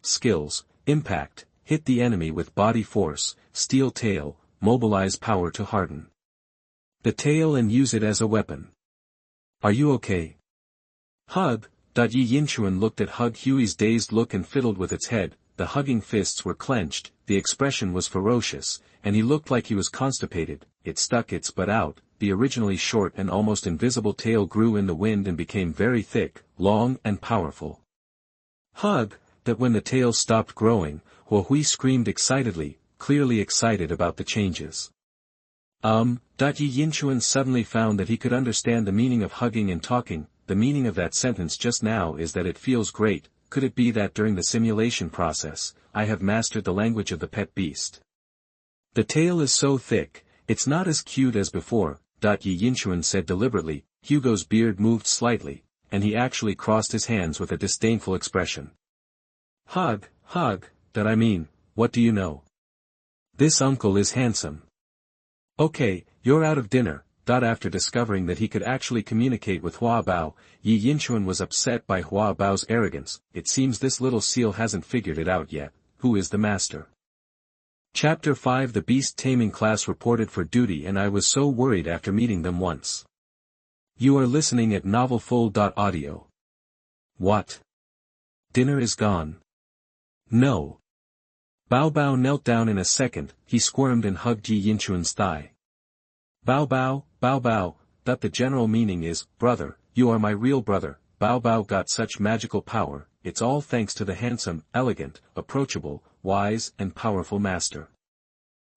skills, impact, hit the enemy with body force, steel tail, mobilize power to harden the tail and use it as a weapon. Are you okay? Hug. Yi Yinchuan looked at Hug Huey's dazed look and fiddled with its head. The hugging fists were clenched, the expression was ferocious, and he looked like he was constipated. It stuck its butt out. The originally short and almost invisible tail grew in the wind and became very thick, long and powerful. Hug. That when the tail stopped growing, Huahui screamed excitedly, clearly excited about the changes. Yi Yinchuan suddenly found that he could understand the meaning of hugging and talking. The meaning of that sentence just now is that it feels great. Could it be that during the simulation process, I have mastered the language of the pet beast? The tail is so thick, it's not as cute as before, Yi Yinchuan said deliberately. Hugo's beard moved slightly, and he actually crossed his hands with a disdainful expression. Hug, what do you know? This uncle is handsome. Okay, you're out of dinner. After discovering that he could actually communicate with Hua Bao, Yi Yinchuan was upset by Hua Bao's arrogance. It seems this little seal hasn't figured it out yet. Who is the master? Chapter 5 The Beast Taming Class reported for duty and I was so worried after meeting them once. You are listening at novelfull.audio. What? Dinner is gone. No. Bao Bao knelt down in a second. He squirmed and hugged Yi Yinchuan's thigh. Bao Bao, that the general meaning is, brother, you are my real brother. Bao Bao got such magical power, it's all thanks to the handsome, elegant, approachable, wise and powerful master.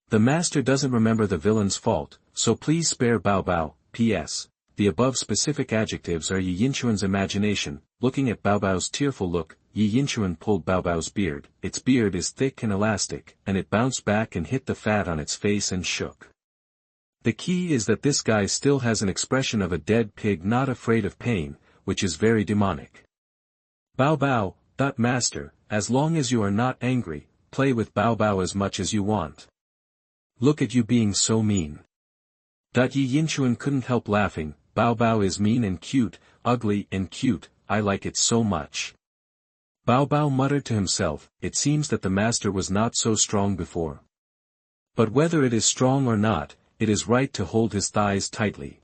The master doesn't remember the villain's fault, so please spare Bao Bao. P.S. The above specific adjectives are Yi Yinchuan's imagination. Looking at Bao Bao's tearful look, Yi Yinchuan pulled Bao Bao's beard. Its beard is thick and elastic, and it bounced back and hit the fat on its face and shook. The key is that this guy still has an expression of a dead pig not afraid of pain, which is very demonic. Bao Bao, master, as long as you are not angry, play with Bao Bao as much as you want. Look at you being so mean. Yi Yinchuan couldn't help laughing. Bao Bao is mean and cute, ugly and cute, I like it so much. Bao Bao muttered to himself, it seems that the master was not so strong before. But whether it is strong or not, it is right to hold his thighs tightly.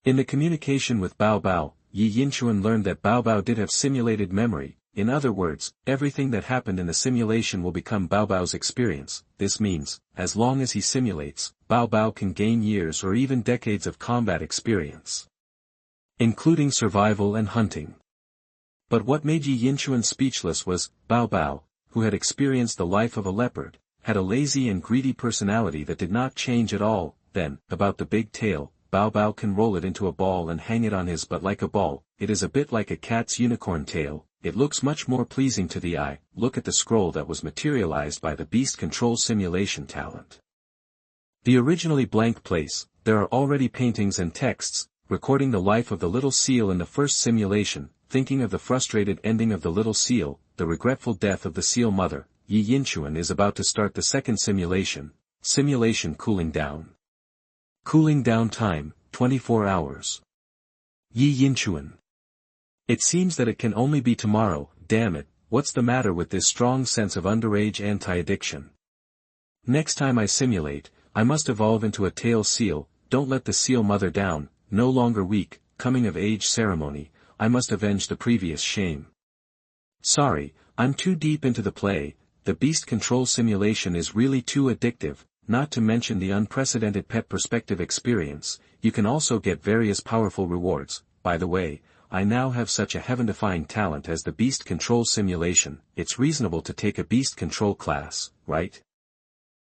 In the communication with Bao Bao, Yi Yinchuan learned that Bao Bao did have simulated memory. In other words, everything that happened in the simulation will become Bao Bao's experience. This means, as long as he simulates, Bao Bao can gain years or even decades of combat experience, including survival and hunting. But what made Yi Yinchuan speechless was, Bao Bao, who had experienced the life of a leopard, had a lazy and greedy personality that did not change at all. Then, about the big tail, Bao Bao can roll it into a ball and hang it on his butt like a ball. It is a bit like a cat's unicorn tail. It looks much more pleasing to the eye. Look at the scroll that was materialized by the Beast Control Simulation talent. The originally blank place, there are already paintings and texts. recording the life of the little seal in the first simulation, thinking of the frustrated ending of the little seal, the regretful death of the seal mother. Yi Yinchuan is about to start the second simulation. Simulation cooling down. Cooling down time, 24 hours. Yi Yinchuan. It seems that it can only be tomorrow. Damn it, what's the matter with this strong sense of underage anti-addiction? Next time I simulate, I must evolve into a tail seal. Don't let the seal mother down. No longer weak, coming of age ceremony, I must avenge the previous shame. Sorry, I'm too deep into the play. The beast control simulation is really too addictive, not to mention the unprecedented pet perspective experience. You can also get various powerful rewards. By the way, I now have such a heaven-defying talent as the beast control simulation. It's reasonable to take a beast control class, right?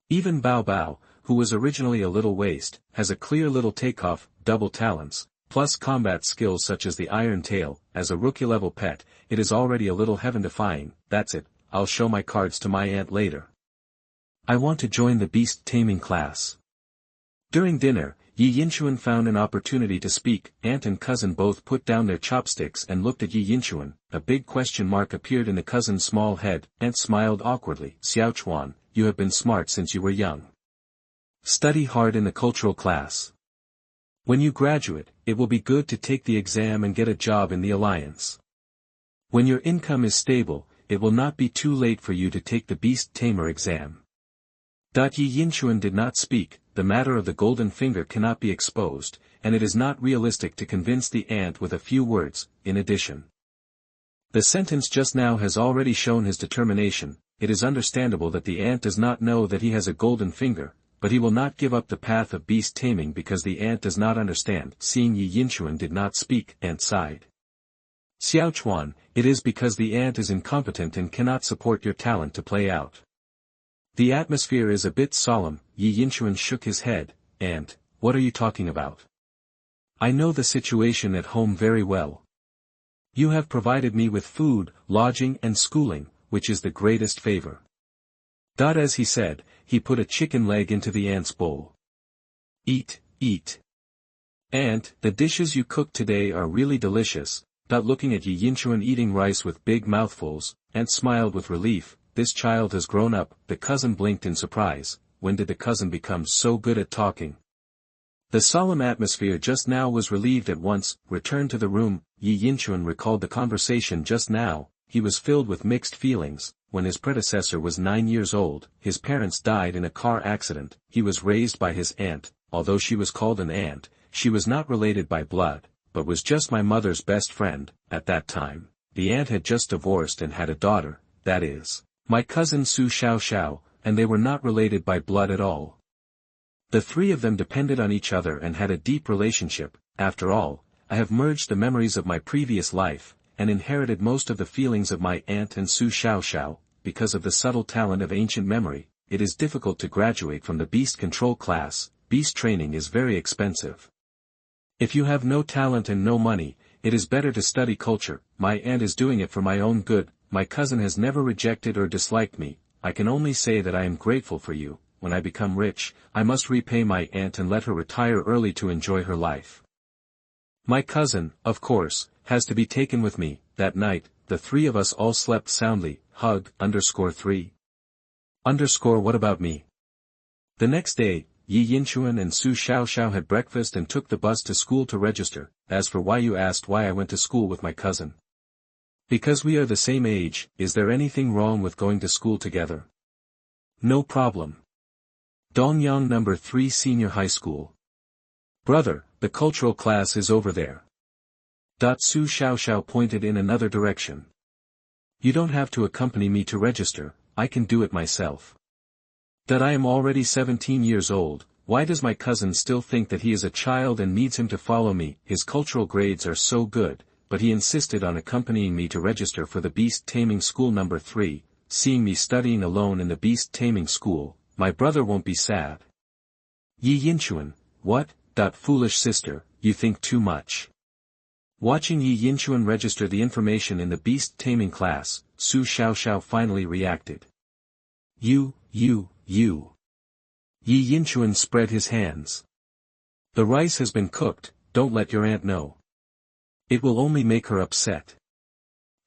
Even Bao Bao, who was originally a little waste, has a clear little takeoff, double talents, plus combat skills such as the Iron Tail. As a rookie-level pet, it is already a little heaven-defying. That's it, I'll show my cards to my aunt later. I want to join the Beast Taming Class. During dinner, Yi Yinchuan found an opportunity to speak. Aunt and cousin both put down their chopsticks and looked at Yi Yinchuan. A big question mark appeared in the cousin's small head. Aunt smiled awkwardly. Xiaochuan, you have been smart since you were young. Study hard in the cultural class. When you graduate, it will be good to take the exam and get a job in the alliance. When your income is stable, it will not be too late for you to take the Beast Tamer exam. Yi Yinchuan did not speak. The matter of the golden finger cannot be exposed, and it is not realistic to convince the aunt with a few words. In addition, the sentence just now has already shown his determination. It is understandable that the aunt does not know that he has a golden finger, but he will not give up the path of beast taming because the aunt does not understand. Seeing Yi Yinchuan did not speak, aunt sighed. Xiaochuan, it is because the aunt is incompetent and cannot support your talent to play out. The atmosphere is a bit solemn. Yi Yinchuan shook his head. Aunt, what are you talking about? I know the situation at home very well. You have provided me with food, lodging and schooling, which is the greatest favor. As he said, he put a chicken leg into the aunt's bowl. Eat, eat. Aunt, the dishes you cooked today are really delicious. Looking at Yi Yinchuan eating rice with big mouthfuls, aunt smiled with relief. This child has grown up. The cousin blinked in surprise. When did the cousin become so good at talking? The solemn atmosphere just now was relieved at once. Returned to the room, Yi Yinchuan recalled the conversation just now. He was filled with mixed feelings. When his predecessor was 9 years old, his parents died in a car accident. He was raised by his aunt. Although she was called an aunt, she was not related by blood, but was just my mother's best friend. At that time, the aunt had just divorced and had a daughter, that is, my cousin Su Xiao Xiao, and they were not related by blood at all. The three of them depended on each other and had a deep relationship. After all, I have merged the memories of my previous life, and inherited most of the feelings of my aunt and Su Xiao Xiao. Because of the subtle talent of ancient memory, it is difficult to graduate from the beast control class. Beast training is very expensive. If you have no talent and no money, it is better to study culture. My aunt is doing it for my own good. My cousin has never rejected or disliked me. I can only say that I am grateful for you. When I become rich, I must repay my aunt and let her retire early to enjoy her life. My cousin, of course, has to be taken with me. That night, the three of us all slept soundly. Hug, _3. What about me? The next day, Yi Yinchuan and Su Xiao Xiao had breakfast and took the bus to school to register. As for why you asked why I went to school with my cousin. Because we are the same age. Is there anything wrong with going to school together? No problem. Dongyang No. 3 Senior High School. Brother, the cultural class is over there. Su Xiao Xiao pointed in another direction. You don't have to accompany me to register, I can do it myself. I am already 17 years old. Why does my cousin still think that he is a child and needs him to follow me? His cultural grades are so good, but he insisted on accompanying me to register for the Beast Taming School No. 3. Seeing me studying alone in the Beast Taming School, my brother won't be sad. Yi Yinchuan, what? Foolish sister, you think too much. Watching Yi Yinchuan register the information in the Beast Taming class, Su Xiao Xiao finally reacted. You. Yi Yinchuan spread his hands. The rice has been cooked. don't let your aunt know. It will only make her upset.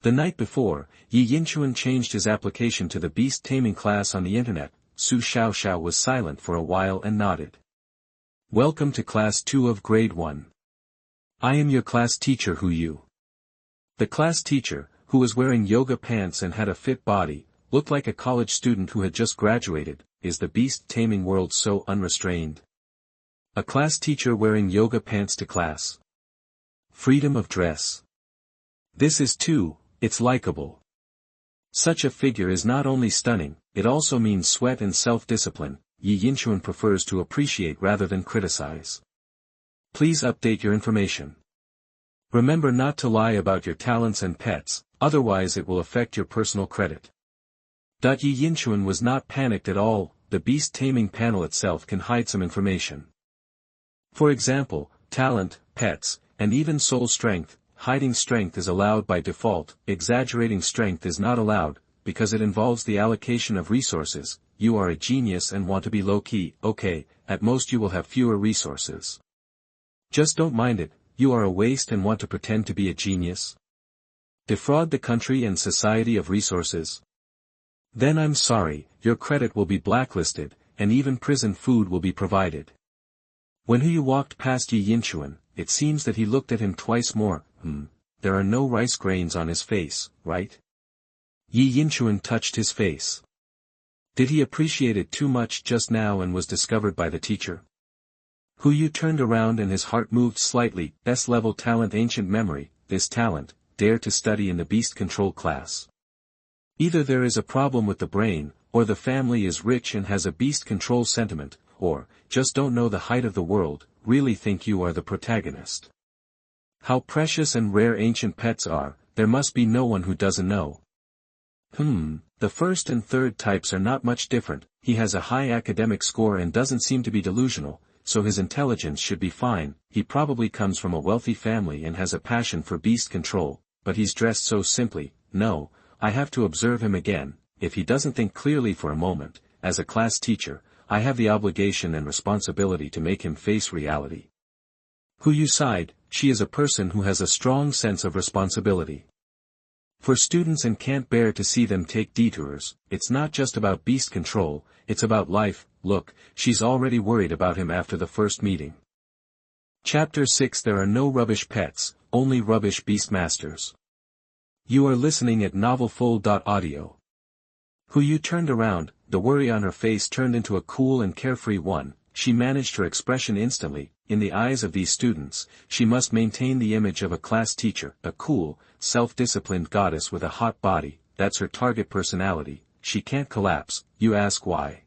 The night before, Yi Yinchuan changed his application to the Beast Taming class on the internet. Su Xiaoxiao was silent for a while and nodded. Welcome to Class 2 of Grade 1. I am your class teacher Hu Yu. The class teacher, who was wearing yoga pants and had a fit body, looked like a college student who had just graduated. Is the Beast Taming world so unrestrained? A class teacher wearing yoga pants to class. Freedom of dress. This is too, it's likable. Such a figure is not only stunning, it also means sweat and self-discipline. Yi Yinchuan prefers to appreciate rather than criticize. Please update your information. Remember not to lie about your talents and pets, otherwise it will affect your personal credit. Yi Yinchuan was not panicked at all. The beast taming panel itself can hide some information. For example, talent, pets, and even soul strength. Hiding strength is allowed by default, exaggerating strength is not allowed, because it involves the allocation of resources. You are a genius and want to be low-key, okay, at most you will have fewer resources. Just don't mind it, you are a waste and want to pretend to be a genius? Defraud the country and society of resources? Then I'm sorry, your credit will be blacklisted, and even prison food will be provided. When Hu Yu walked past Yi Yinchuan, it seems that he looked at him twice more. There are no rice grains on his face, right? Yi Yinchuan touched his face. Did he appreciate it too much just now and was discovered by the teacher? Hu Yu turned around and his heart moved slightly. S-level talent, ancient memory. This talent, dare to study in the beast control class. Either there is a problem with the brain, or the family is rich and has a beast control sentiment, or, just don't know the height of the world, really think you are the protagonist. How precious and rare ancient pets are, there must be no one who doesn't know. The first and third types are not much different. He has a high academic score and doesn't seem to be delusional, so his intelligence should be fine. He probably comes from a wealthy family and has a passion for beast control, but he's dressed so simply. No, I have to observe him again. If he doesn't think clearly for a moment, as a class teacher, I have the obligation and responsibility to make him face reality. Hu Yu sighed. She is a person who has a strong sense of responsibility for students and can't bear to see them take detours. It's not just about beast control, it's about life. Look, she's already worried about him after the first meeting. Chapter 6. There are no rubbish pets, only rubbish beastmasters. You are listening at novelfull.audio. Hu Yu turned around, the worry on her face turned into a cool and carefree one. She managed her expression instantly. In the eyes of these students, she must maintain the image of a class teacher, a cool, self-disciplined goddess with a hot body. That's her target personality. She can't collapse. You ask why?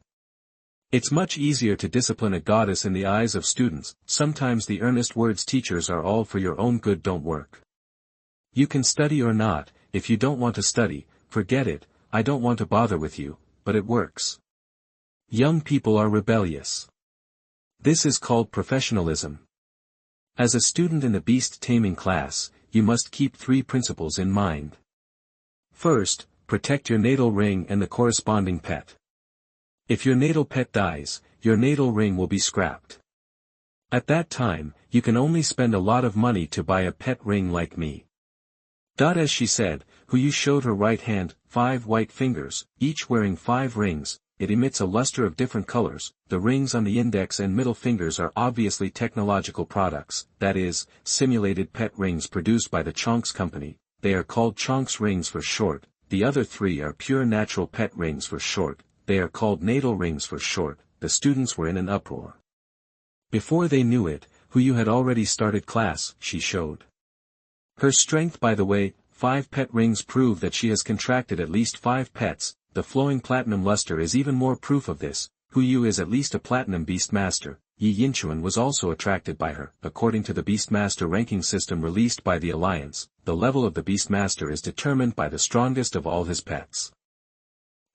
It's much easier to discipline a goddess in the eyes of students. Sometimes the earnest words teachers are all for your own good don't work. You can study or not. If you don't want to study, forget it. I don't want to bother with you, but it works. Young people are rebellious. This is called professionalism. As a student in the beast taming class, you must keep 3 principles in mind. First, protect your natal ring and the corresponding pet. If your natal pet dies, your natal ring will be scrapped. At that time, you can only spend a lot of money to buy a pet ring like me. As she said, Hu Yu showed her right hand, 5 white fingers, each wearing 5 rings. It emits a luster of different colors. The rings on the index and middle fingers are obviously technological products, that is, simulated pet rings produced by the Chonks company. They are called Chonks rings for short. The other 3 are pure natural pet rings for short. They are called natal rings for short. The students were in an uproar. Before they knew it, Hu Yu had already started class. She showed her strength. By the way, 5 pet rings prove that she has contracted at least 5 pets. The flowing platinum luster is even more proof of this. Hu Yu is at least a platinum beastmaster. Yi Yinchuan was also attracted by her. According to the beastmaster ranking system released by the Alliance, the level of the beastmaster is determined by the strongest of all his pets.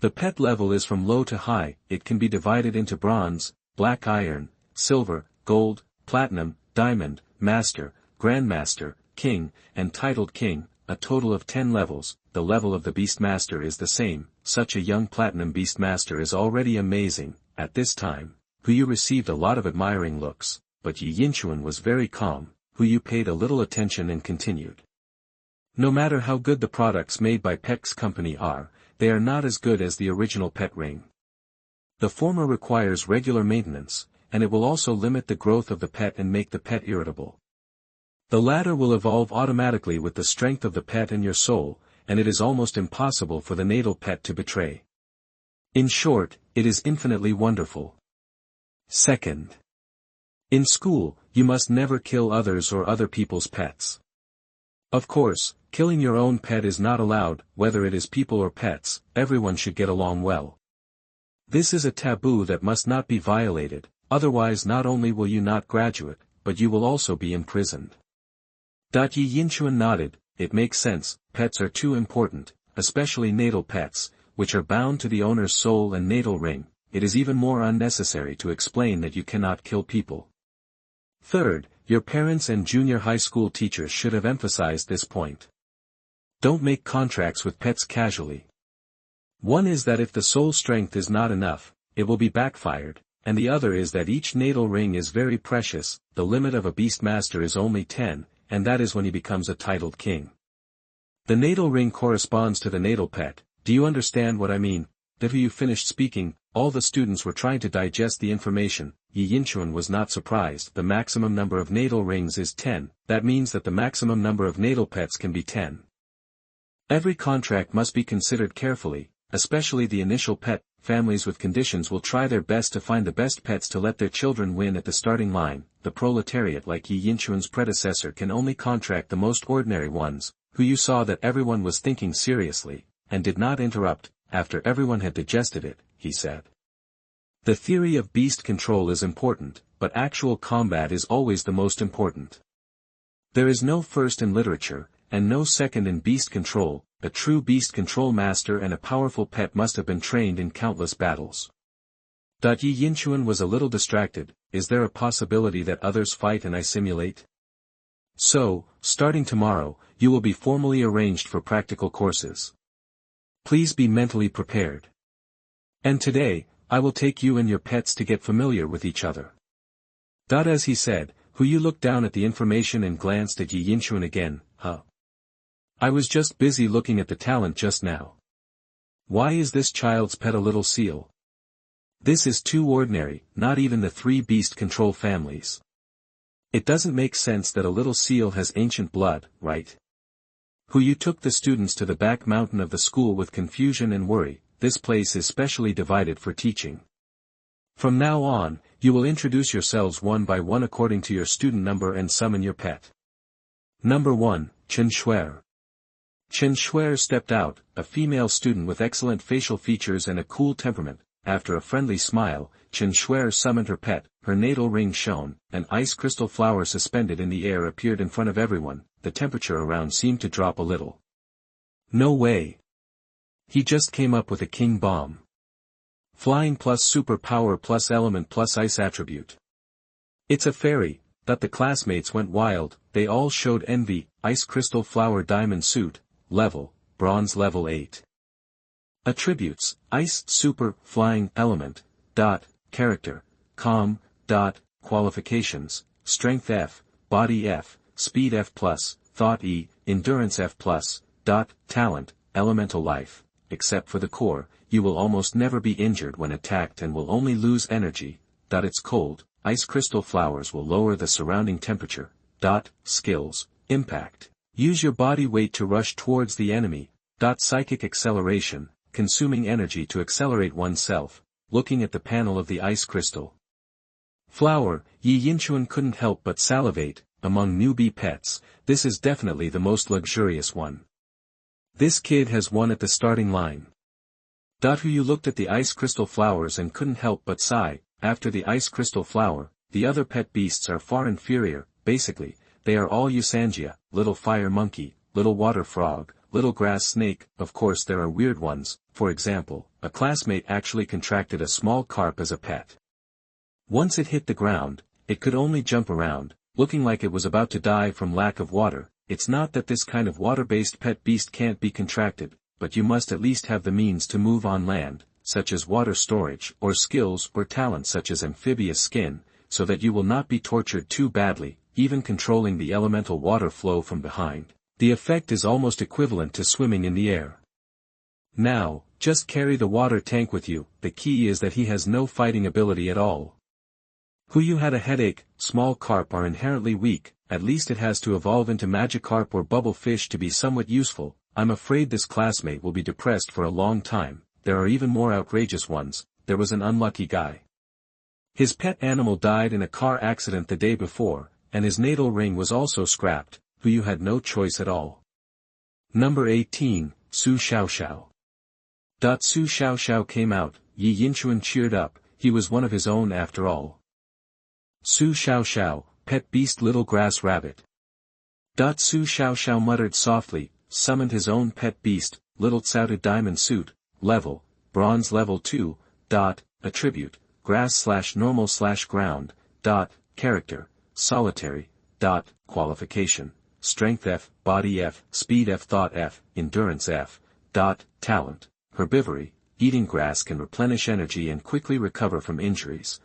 The pet level is from low to high. It can be divided into bronze, black iron, silver, gold, platinum, diamond, master, grandmaster, king, and titled king, a total of 10 levels. The level of the beastmaster is the same. Such a young platinum beastmaster is already amazing. At this time, Hu Yu received a lot of admiring looks, but Yi Yinchuan was very calm. who you paid a little attention and continued. No matter how good the products made by Pet's company are, they are not as good as the original pet ring. The former requires regular maintenance, and it will also limit the growth of the pet and make the pet irritable. The latter will evolve automatically with the strength of the pet and your soul, and it is almost impossible for the natal pet to betray. In short, it is infinitely wonderful. Second. In school, you must never kill others or other people's pets. Of course, killing your own pet is not allowed, whether it is people or pets, everyone should get along well. This is a taboo that must not be violated, otherwise not only will you not graduate, but you will also be imprisoned. Yi Yinchuan nodded. It makes sense, pets are too important, especially natal pets, which are bound to the owner's soul and natal ring. It is even more unnecessary to explain that you cannot kill people. Third, your parents and junior high school teachers should have emphasized this point. Don't make contracts with pets casually. One is that if the soul strength is not enough, it will be backfired, and the other is that each natal ring is very precious. The limit of a beastmaster is only 10, and that is when he becomes a titled king. The natal ring corresponds to the natal pet. Do you understand what I mean? After you finished speaking, all the students were trying to digest the information. Yi Yinchuan was not surprised. The maximum number of natal rings is 10, that means that the maximum number of natal pets can be 10. Every contract must be considered carefully, especially the initial pet. Families with conditions will try their best to find the best pets to let their children win at the starting line. The proletariat like Yi Yinchuan's predecessor can only contract the most ordinary ones, who you saw that everyone was thinking seriously, and did not interrupt. After everyone had digested it, he said. The theory of beast control is important, but actual combat is always the most important. There is no first in literature, and no second in beast control. A true beast control master and a powerful pet must have been trained in countless battles. Yi Yinchuan was a little distracted. Is there a possibility that others fight and I simulate? So, starting tomorrow, you will be formally arranged for practical courses. Please be mentally prepared. And today, I will take you and your pets to get familiar with each other. As he said, Yu looked down at the information and glanced at Yi Yinchuan again. I was just busy looking at the talent just now. Why is this child's pet a little seal? This is too ordinary, not even the 3 beast control families. It doesn't make sense that a little seal has ancient blood, right? Yu took the students to the back mountain of the school with confusion and worry. This place is specially divided for teaching. From now on, you will introduce yourselves one by one according to your student number and summon your pet. Number 1, Chen Shuer. Chen Shuer stepped out, a female student with excellent facial features and a cool temperament. After a friendly smile, Chen Shuer summoned her pet. Her natal ring shone, an ice crystal flower suspended in the air appeared in front of everyone. The temperature around seemed to drop a little. No way. He just came up with a king bomb. Flying plus super power plus element plus ice attribute. It's a fairy. The classmates went wild. They all showed envy. Ice crystal flower diamond suit. Level, bronze level 8. Attributes, ice, super, flying, element, character, calm, qualifications, strength F, body F, speed F+, thought E, endurance F+, talent, elemental life. Except for the core, you will almost never be injured when attacked and will only lose energy. It's cold. Ice crystal flowers will lower the surrounding temperature. Skills, impact. Use your body weight to rush towards the enemy. Psychic acceleration, consuming energy to accelerate oneself. Looking at the panel of the ice crystal flower, Yi Yinchuan couldn't help but salivate. Among newbie pets, this is definitely the most luxurious one. This kid has won at the starting line. Yu looked at the ice crystal flowers and couldn't help but sigh. After the ice crystal flower, the other pet beasts are far inferior. Basically, they are all Eusangia, little fire monkey, little water frog, little grass snake. Of course there are weird ones. For example, a classmate actually contracted a small carp as a pet. Once it hit the ground, it could only jump around, looking like it was about to die from lack of water. It's not that this kind of water-based pet beast can't be contracted, but you must at least have the means to move on land, such as water storage, or skills or talents such as amphibious skin, so that you will not be tortured too badly. even controlling the elemental water flow from behind. The effect is almost equivalent to swimming in the air. Now, just carry the water tank with you. The key is that he has no fighting ability at all. Huyu had a headache. Small carp are inherently weak, at least it has to evolve into Magikarp or Bubble Fish to be somewhat useful. I'm afraid this classmate will be depressed for a long time. There are even more outrageous ones. There was an unlucky guy. His pet animal died in a car accident the day before, and his natal ring was also scrapped. Huyu had no choice at all. Number 18, Su Xiaoxiao. Su Xiaoxiao came out. Yi Yinchuan cheered up. He was one of his own after all. Su Xiaoxiao, pet beast little grass rabbit. Su Xiaoxiao muttered softly, summoned his own pet beast, little Tsouted diamond suit, level, bronze level 2, attribute, grass/normal/ground, character, solitary, qualification, strength F, body F, speed F, thought F, endurance F, talent, herbivory, eating grass can replenish energy and quickly recover from injuries,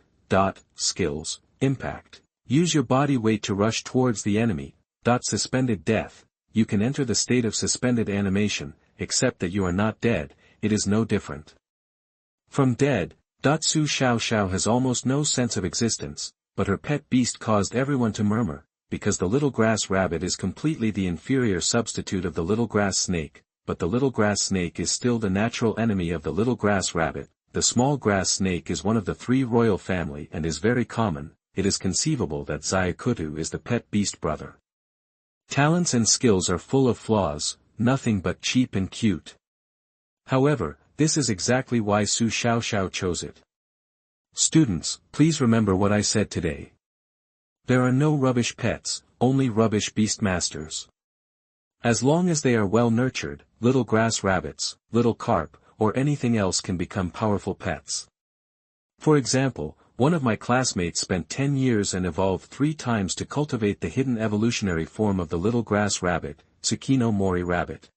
skills, impact, use your body weight to rush towards the enemy, suspended death, you can enter the state of suspended animation, except that you are not dead, it is no different from dead. Su Xiaoxiao has almost no sense of existence, but her pet beast caused everyone to murmur, because the little grass rabbit is completely the inferior substitute of the little grass snake, but the little grass snake is still the natural enemy of the little grass rabbit. The small grass snake is one of the 3 royal family and is very common. It is conceivable that Xiaokutu is the pet beast brother. Talents and skills are full of flaws, nothing but cheap and cute. However, this is exactly why Su Xiaoxiao chose it. Students, please remember what I said today. There are no rubbish pets, only rubbish beastmasters. As long as they are well nurtured, little grass rabbits, little carp, or anything else can become powerful pets. For example, one of my classmates spent 10 years and evolved 3 times to cultivate the hidden evolutionary form of the little grass rabbit, Tsukino Mori rabbit.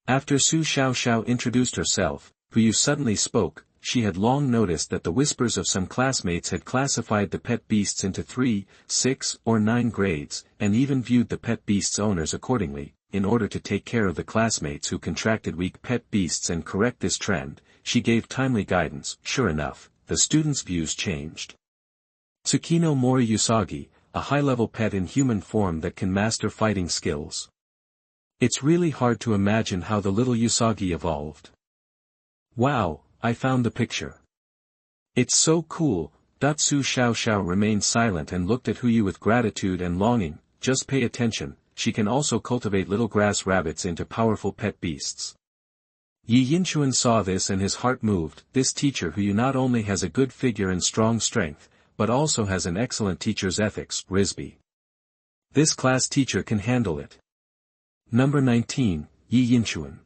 After Su Xiaoxiao introduced herself, Huyu suddenly spoke. She had long noticed that the whispers of some classmates had classified the pet beasts into 3, 6, or 9 grades, and even viewed the pet beasts' owners accordingly. In order to take care of the classmates who contracted weak pet beasts and correct this trend, she gave timely guidance. Sure enough, the students' views changed. Tsukino Mori Usagi, a high-level pet in human form that can master fighting skills. It's really hard to imagine how the little Usagi evolved. Wow, I found the picture. It's so cool. Su Xiaoxiao remained silent and looked at Huyu with gratitude and longing. Just pay attention, she can also cultivate little grass rabbits into powerful pet beasts. Yi Yinchuan saw this and his heart moved. This teacher Huyu not only has a good figure and strong strength, but also has an excellent teacher's ethics, Rizbi. This class teacher can handle it. Number 19, Yi Yinchuan.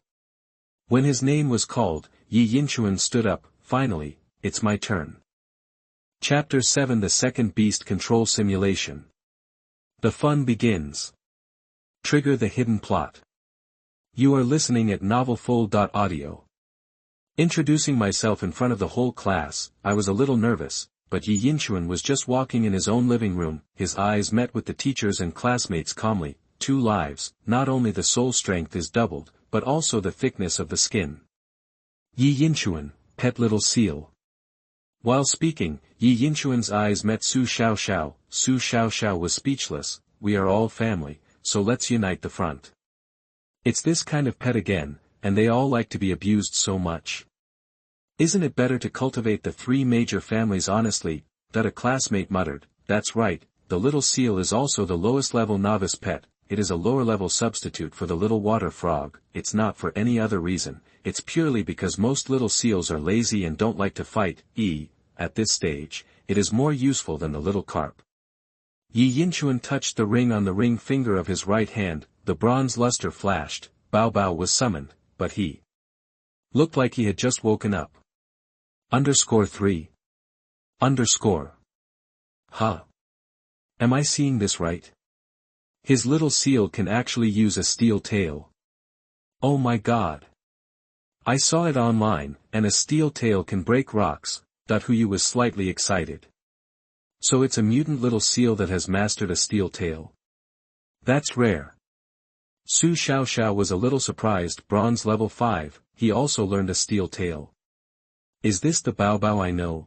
When his name was called, Yi Yinchuan stood up. Finally, it's my turn. Chapter 7, the second beast control simulation. The fun begins. Trigger the hidden plot. You are listening at novelfull.audio. Introducing myself in front of the whole class, I was a little nervous, but Yi Yinchuan was just walking in his own living room. His eyes met with the teachers and classmates calmly. 2 lives, not only the soul strength is doubled, but also the thickness of the skin. Yi Yinchuan, pet little seal. While speaking, Yi Yinchuan's eyes met Su Xiaoxiao. Su Xiaoxiao was speechless. We are all family, so let's unite the front. It's this kind of pet again, and they all like to be abused so much. Isn't it better to cultivate the 3 major families honestly? A classmate muttered. That's right, the little seal is also the lowest level novice pet. It is a lower-level substitute for the little water frog. It's not for any other reason, it's purely because most little seals are lazy and don't like to fight. At this stage, it is more useful than the little carp. Yi Yinchuan touched the ring on the ring finger of his right hand, the bronze luster flashed. Bao Bao was summoned, but he looked like he had just woken up. _3. Huh. Am I seeing this right? His little seal can actually use a steel tail. Oh my god. I saw it online, and a steel tail can break rocks. Huyu was slightly excited. So it's a mutant little seal that has mastered a steel tail. That's rare. Su Xiaoxiao was a little surprised. Bronze level 5, he also learned a steel tail. Is this the Bao Bao I know?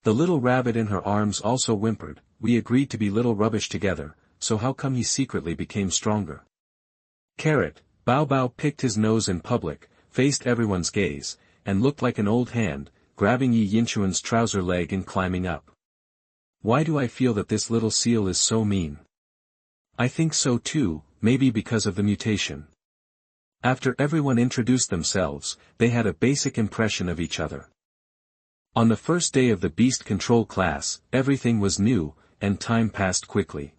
The little rabbit in her arms also whimpered. We agreed to be little rubbish together, so how come he secretly became stronger? Carrot, Bao Bao picked his nose in public, faced everyone's gaze, and looked like an old hand, grabbing Yi Yinchuan's trouser leg and climbing up. Why do I feel that this little seal is so mean? I think so too, maybe because of the mutation. After everyone introduced themselves, they had a basic impression of each other. On the first day of the Beast Control class, everything was new, and time passed quickly.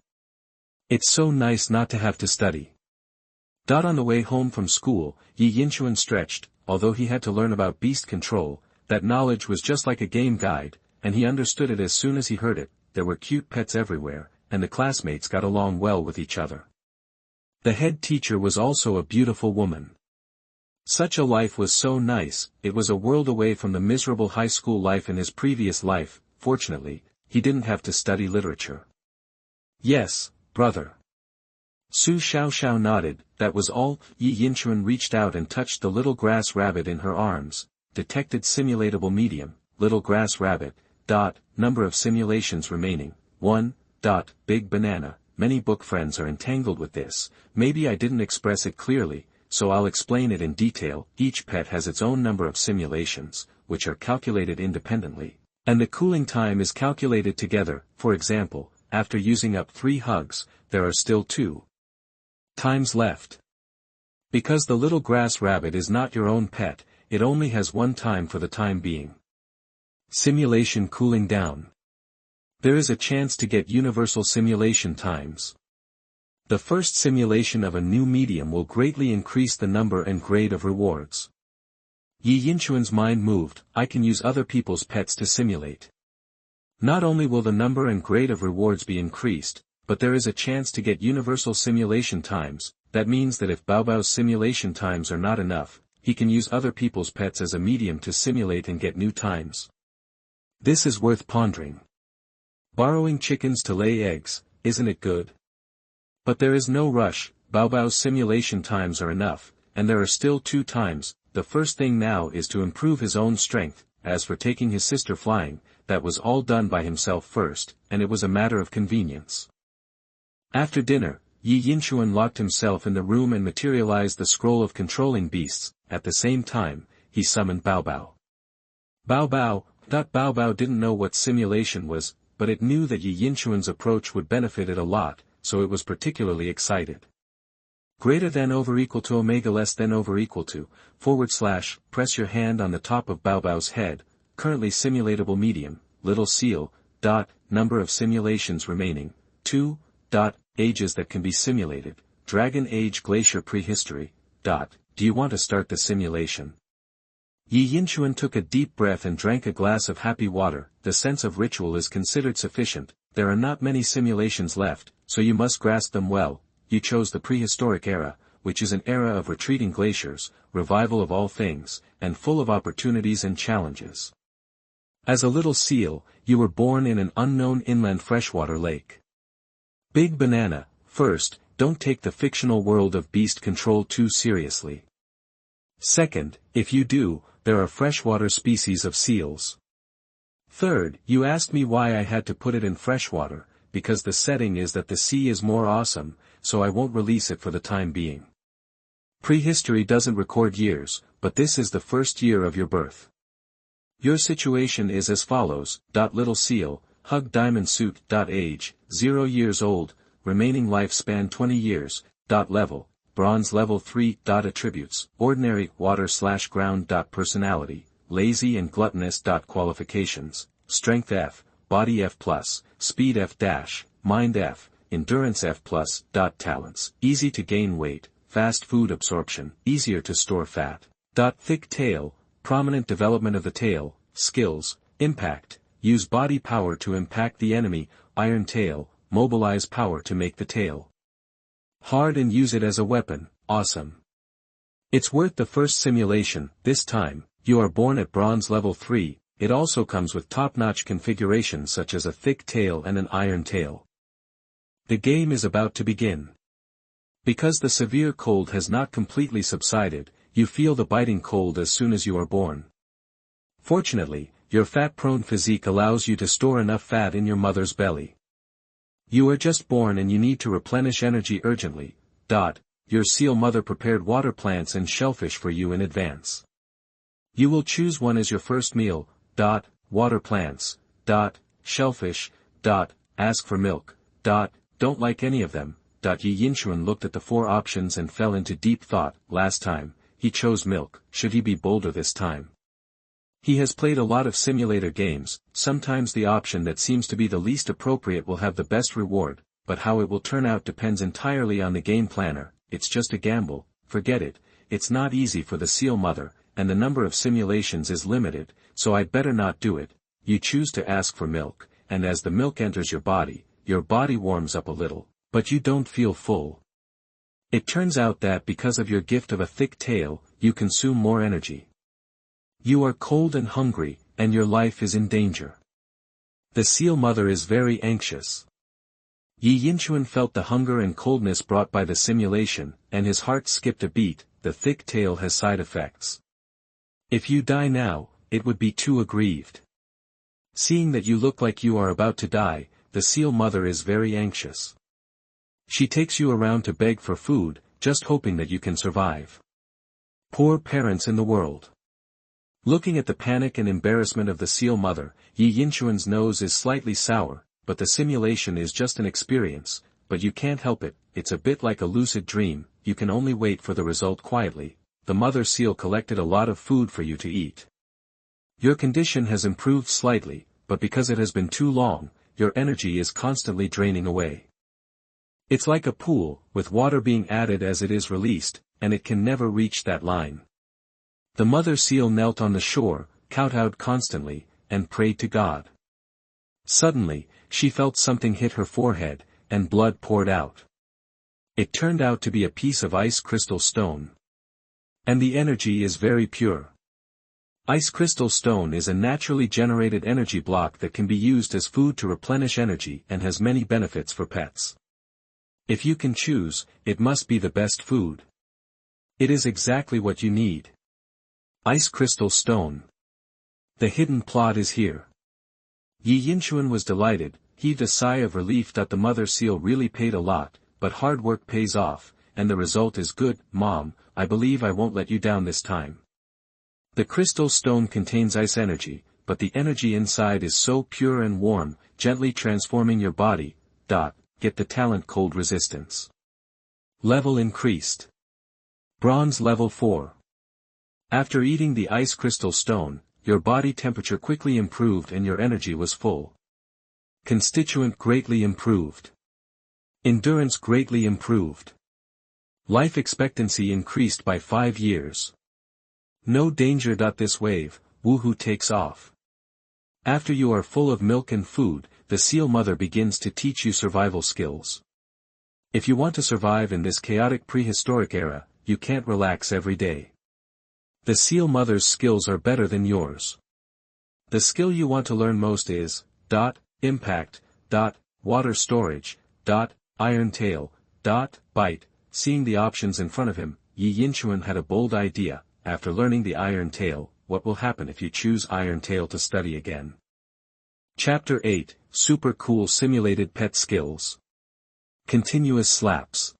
It's so nice not to have to study. On the way home from school, Yi Yinchuan stretched. Although he had to learn about beast control, that knowledge was just like a game guide, and he understood it as soon as he heard it. There were cute pets everywhere, and the classmates got along well with each other. The head teacher was also a beautiful woman. Such a life was so nice, it was a world away from the miserable high school life in his previous life. Fortunately, he didn't have to study literature. Yes, brother. Su Xiaoxiao nodded. That was all. Yi Yinchuan reached out and touched the little grass rabbit in her arms. Detected simulatable medium, little grass rabbit. Number of simulations remaining, 1. Big banana. Many book friends are entangled with this. Maybe I didn't express it clearly, so I'll explain it in detail. Each pet has its own number of simulations, which are calculated independently, and the cooling time is calculated together. For example, after using up 3 hugs, there are still 2 times left. Because the little grass rabbit is not your own pet, it only has 1 time for the time being. Simulation cooling down. There is a chance to get universal simulation times. The first simulation of a new medium will greatly increase the number and grade of rewards. Yi Yinchuan's mind moved. I can use other people's pets to simulate. Not only will the number and grade of rewards be increased, but there is a chance to get universal simulation times. That means that if Bao Bao's simulation times are not enough, he can use other people's pets as a medium to simulate and get new times. This is worth pondering. Borrowing chickens to lay eggs, isn't it good? But there is no rush. Bao Bao's simulation times are enough, and there are still 2 times. The first thing now is to improve his own strength. As for taking his sister flying, that was all done by himself first, and it was a matter of convenience. After dinner, Yi Yinchuan locked himself in the room and materialized the scroll of controlling beasts. At the same time, he summoned Bao Bao. Bao Bao. Bao Bao didn't know what simulation was, but it knew that Yi Yinchuan's approach would benefit it a lot, so it was particularly excited. Greater than over equal to omega less than over equal to, / press your hand on the top of Bao Bao's head. Currently simulatable medium, little seal. Number of simulations remaining, 2. Ages that can be simulated, Dragon Age Glacier Prehistory. Do you want to start the simulation? Yi Yinchuan took a deep breath and drank a glass of happy water. The sense of ritual is considered sufficient. There are not many simulations left, so you must grasp them well. You chose the prehistoric era, which is an era of retreating glaciers, revival of all things, and full of opportunities and challenges. As a little seal, you were born in an unknown inland freshwater lake. Big banana. First, don't take the fictional world of beast control too seriously. Second, if you do, there are freshwater species of seals. Third, you asked me why I had to put it in freshwater, because the setting is that the sea is more awesome, so I won't release it for the time being. Prehistory doesn't record years, but this is the first year of your birth. Your situation is as follows. Little seal, hug diamond suit. Age, 0 years old, remaining lifespan 20 years. Level, bronze level 3. Attributes, ordinary, water/ground. Personality, lazy and gluttonous. Qualifications, strength F, body F+, speed F-, mind F, endurance F+. Talents, easy to gain weight, fast food absorption, easier to store fat. Thick tail, prominent development of the tail. Skills, impact, use body power to impact the enemy. Iron tail, mobilize power to make the tail hard and use it as a weapon. Awesome. It's worth the first simulation. This time, you are born at bronze level 3, it also comes with top-notch configurations such as a thick tail and an iron tail. The game is about to begin. Because the severe cold has not completely subsided, you feel the biting cold as soon as you are born. Fortunately, your fat-prone physique allows you to store enough fat in your mother's belly. You are just born and you need to replenish energy urgently. Your seal mother prepared water plants and shellfish for you in advance. You will choose one as your first meal. Water plants. Shellfish. Ask for milk. Don't like any of them. Yi Yinchuan looked at the 4 options and fell into deep thought. Last time, he chose milk. Should he be bolder this time? He has played a lot of simulator games. Sometimes the option that seems to be the least appropriate will have the best reward, but how it will turn out depends entirely on the game planner. It's just a gamble. Forget it. It's not easy for the seal mother, and the number of simulations is limited, so I'd better not do it. You choose to ask for milk, and as the milk enters your body warms up a little, but you don't feel full. It turns out that because of your gift of a thick tail, you consume more energy. You are cold and hungry, and your life is in danger. The seal mother is very anxious. Yi Yinchuan felt the hunger and coldness brought by the simulation, and his heart skipped a beat. The thick tail has side effects. If you die now, it would be too aggrieved. Seeing that you look like you are about to die, the seal mother is very anxious. She takes you around to beg for food, just hoping that you can survive. Poor parents in the world. Looking at the panic and embarrassment of the seal mother, Yi Yinchuan's nose is slightly sour, but the simulation is just an experience, but you can't help it. It's a bit like a lucid dream. You can only wait for the result quietly. The mother seal collected a lot of food for you to eat. Your condition has improved slightly, but because it has been too long, your energy is constantly draining away. It's like a pool, with water being added as it is released, and it can never reach that line. The mother seal knelt on the shore, kowtowed constantly, and prayed to God. Suddenly, she felt something hit her forehead, and blood poured out. It turned out to be a piece of ice crystal stone. And the energy is very pure. Ice crystal stone is a naturally generated energy block that can be used as food to replenish energy and has many benefits for pets. If you can choose, it must be the best food. It is exactly what you need. Ice crystal stone. The hidden plot is here. Yi Yinchuan was delighted, heaved a sigh of relief that the mother seal really paid a lot, but hard work pays off, and the result is good. Mom, I believe I won't let you down this time. The crystal stone contains ice energy, but the energy inside is so pure and warm, gently transforming your body. Get the talent cold resistance. Level increased. Bronze level 4. After eating the ice crystal stone, your body temperature quickly improved and your energy was full. Constituent greatly improved. Endurance greatly improved. Life expectancy increased by 5 years. No danger. This wave, woohoo, takes off. After you are full of milk and food, the seal mother begins to teach you survival skills. If you want to survive in this chaotic prehistoric era, you can't relax every day. The seal mother's skills are better than yours. The skill you want to learn most is, impact, water storage, iron tail, bite. Seeing the options in front of him, Yi Yinchuan had a bold idea. After learning the iron tail, what will happen if you choose iron tail to study again? Chapter 8, Super Cool Simulated Pet Skills. Continuous slaps.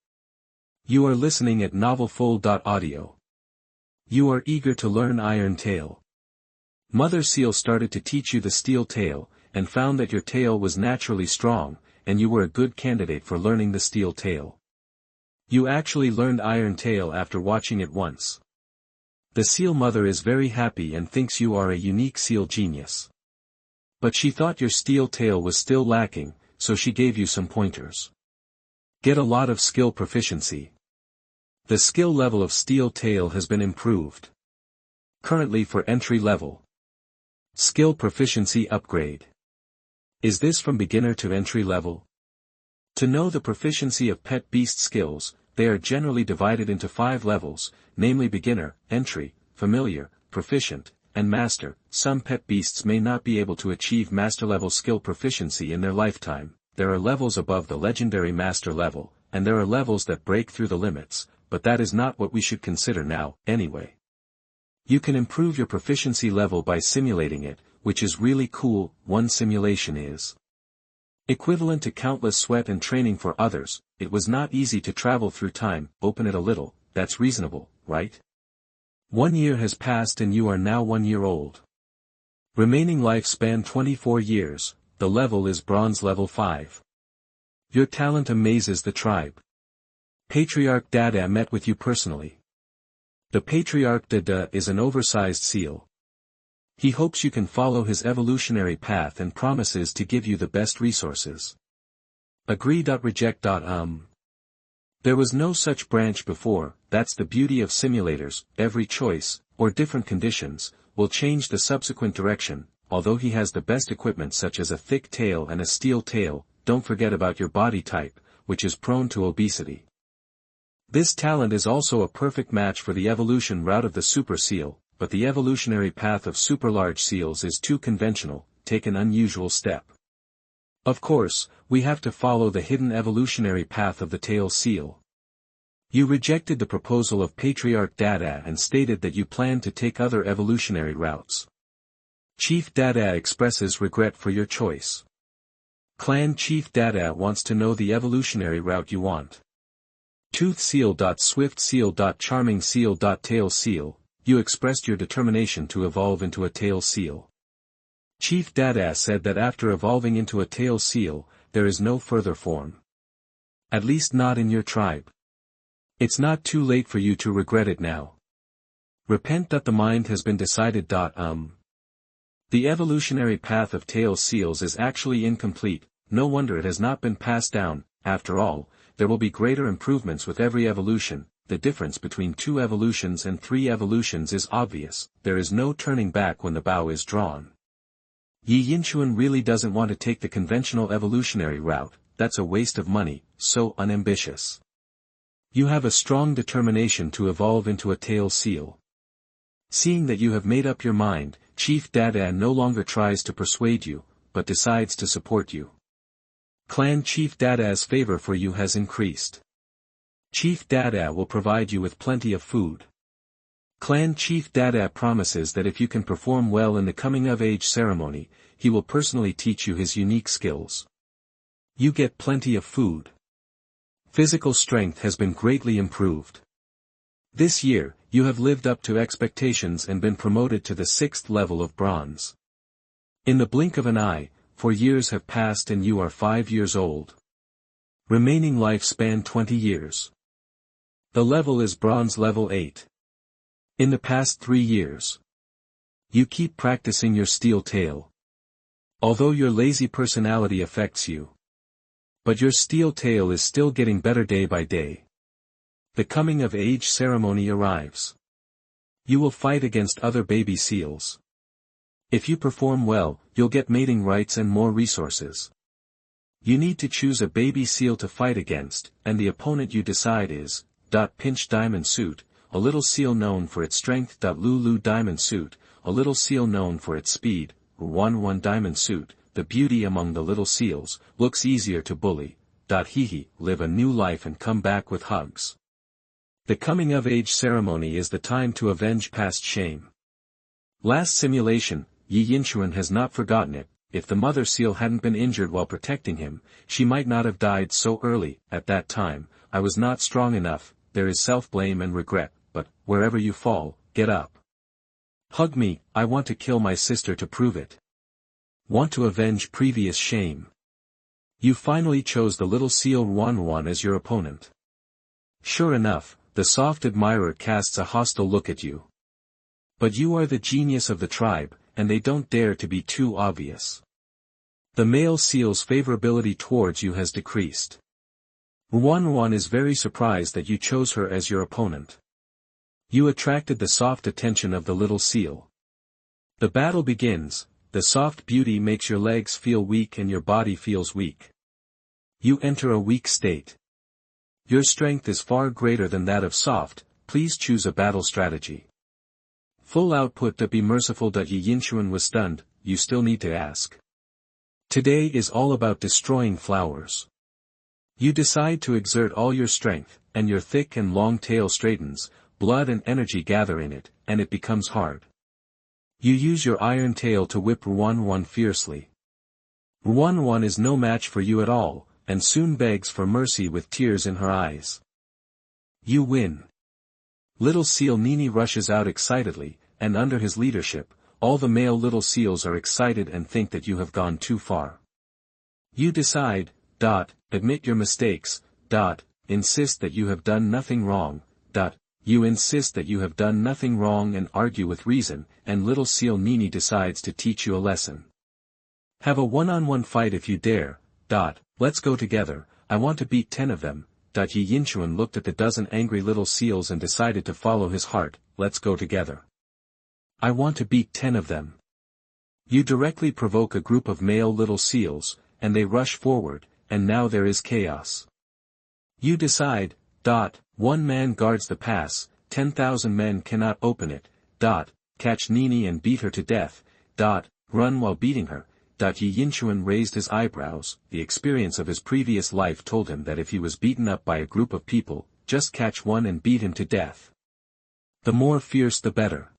You are listening at novelfull.audio. You are eager to learn iron tail. Mother seal started to teach you the steel tail, and found that your tail was naturally strong, and you were a good candidate for learning the steel tail. You actually learned iron tail after watching it once. The seal mother is very happy and thinks you are a unique seal genius. But she thought your steel tail was still lacking, so she gave you some pointers. Get a lot of skill proficiency. The skill level of steel tail has been improved. Currently for entry level. Skill proficiency upgrade. Is this from beginner to entry level? To know the proficiency of pet beast skills, they are generally divided into 5 levels, namely beginner, entry, familiar, proficient, and Master. Some pet beasts may not be able to achieve Master-level skill proficiency in their lifetime. There are levels above the legendary Master level, and there are levels that break through the limits, but that is not what we should consider now, anyway. You can improve your proficiency level by simulating it, which is really cool. One simulation is equivalent to countless sweat and training for others. It was not easy to travel through time. Open it a little, that's reasonable, right? 1 year has passed and you are now 1 year old. Remaining lifespan 24 years, the level is bronze level 5. Your talent amazes the tribe. Patriarch Dada met with you personally. The Patriarch Dada is an oversized seal. He hopes you can follow his evolutionary path and promises to give you the best resources. Agree.reject. There was no such branch before. That's the beauty of simulators. Every choice, or different conditions, will change the subsequent direction. Although he has the best equipment such as a thick tail and a steel tail, don't forget about your body type, which is prone to obesity. This talent is also a perfect match for the evolution route of the super seal, but the evolutionary path of super large seals is too conventional. Take an unusual step. Of course, we have to follow the hidden evolutionary path of the tail seal. You rejected the proposal of Patriarch Dada and stated that you plan to take other evolutionary routes. Chief Dada expresses regret for your choice. Clan Chief Dada wants to know the evolutionary route you want. Tooth Seal. Swift Seal. Charming Seal. Tail Seal, you expressed your determination to evolve into a tail seal. Chief Dada said that after evolving into a tail seal, there is no further form. At least not in your tribe. It's not too late for you to regret it now. Repent. The mind has been decided. The evolutionary path of tail seals is actually incomplete. No wonder it has not been passed down. After all, there will be greater improvements with every evolution. The difference between 2 evolutions and 3 evolutions is obvious. There is no turning back when the bow is drawn. Yi Yinchuan really doesn't want to take the conventional evolutionary route. That's a waste of money, so unambitious. You have a strong determination to evolve into a tail seal. Seeing that you have made up your mind, Chief Dada no longer tries to persuade you, but decides to support you. Clan Chief Dada's favor for you has increased. Chief Dada will provide you with plenty of food. Clan Chief Dada promises that if you can perform well in the coming-of-age ceremony, he will personally teach you his unique skills. You get plenty of food. Physical strength has been greatly improved. This year, you have lived up to expectations and been promoted to the 6th level of bronze. In the blink of an eye, 4 years have passed and you are 5 years old. Remaining lifespan 20 years. The level is bronze level 8. In the past 3 years, you keep practicing your steel tail. Although your lazy personality affects you, but your steel tail is still getting better day by day. The coming-of-age ceremony arrives. You will fight against other baby seals. If you perform well, you'll get mating rights and more resources. You need to choose a baby seal to fight against, and the opponent you decide is, Pinch Diamond Suit, a little seal known for its strength. Lulu Diamond Suit, a little seal known for its speed. 1 Diamond Suit, the beauty among the little seals, looks easier to bully. Hehe, live a new life and come back with hugs. The coming-of-age ceremony is the time to avenge past shame. Last simulation, Yi Yinchuan has not forgotten it. If the mother seal hadn't been injured while protecting him, she might not have died so early. At that time, I was not strong enough. There is self-blame and regret, but, wherever you fall, get up. Hug me, I want to kill my sister to prove it. Want to avenge previous shame. You finally chose the little seal Ruan as your opponent. Sure enough, the soft admirer casts a hostile look at you. But you are the genius of the tribe, and they don't dare to be too obvious. The male seal's favorability towards you has decreased. Ruan is very surprised that you chose her as your opponent. You attracted the soft attention of the little seal. The battle begins. The soft beauty makes your legs feel weak and your body feels weak. You enter a weak state. Your strength is far greater than that of soft. Please choose a battle strategy. Full output. Be merciful. Yi Yinshuan was stunned. You still need to ask. Today is all about destroying flowers. You decide to exert all your strength, and your thick and long tail straightens, blood and energy gather in it, and it becomes hard. You use your iron tail to whip Ruan fiercely. Ruan is no match for you at all, and soon begs for mercy with tears in her eyes. You win. Little seal Nini rushes out excitedly, and under his leadership, all the male little seals are excited and think that you have gone too far. You decide, admit your mistakes, insist that you have done nothing wrong, you insist that you have done nothing wrong and argue with reason, and little seal Nini decides to teach you a lesson. Have a one-on-one fight if you dare, let's go together, I want to beat 10 of them, Yi Yinshuan looked at the dozen angry little seals and decided to follow his heart, let's go together. I want to beat 10 of them. You directly provoke a group of male little seals, and they rush forward, and now there is chaos. You decide, one man guards the pass, 10,000 men cannot open it, catch Nini and beat her to death, run while beating her. Yi Yinshuan raised his eyebrows. The experience of his previous life told him that if he was beaten up by a group of people, just catch one and beat him to death. The more fierce the better.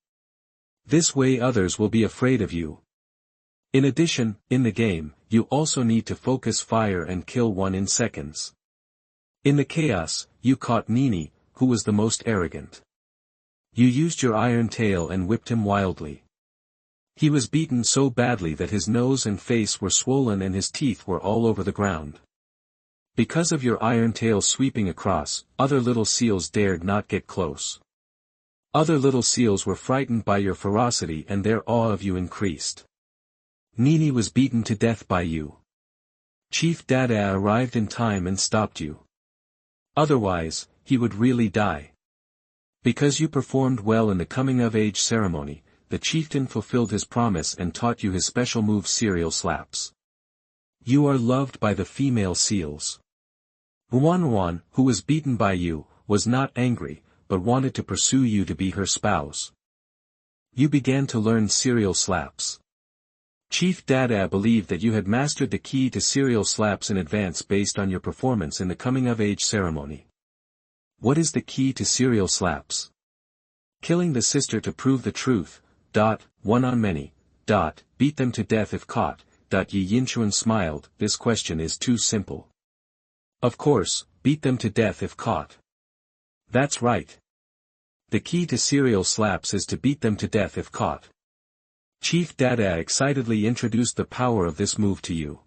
This way others will be afraid of you. In addition, in the game, you also need to focus fire and kill one in seconds. In the chaos, you caught Nini, who was the most arrogant. You used your iron tail and whipped him wildly. He was beaten so badly that his nose and face were swollen and his teeth were all over the ground. Because of your iron tail sweeping across, other little seals dared not get close. Other little seals were frightened by your ferocity and their awe of you increased. Nini was beaten to death by you. Chief Dada arrived in time and stopped you. Otherwise, he would really die. Because you performed well in the coming-of-age ceremony, the chieftain fulfilled his promise and taught you his special move serial slaps. You are loved by the female seals. Ruan, who was beaten by you, was not angry, but wanted to pursue you to be her spouse. You began to learn serial slaps. Chief Dada believed that you had mastered the key to serial slaps in advance based on your performance in the coming-of-age ceremony. What is the key to serial slaps? Killing the sister to prove the truth, one on many, beat them to death if caught, Yi Yinshuan smiled, this question is too simple. Of course, beat them to death if caught. That's right. The key to serial slaps is to beat them to death if caught. Chief Dada excitedly introduced the power of this move to you.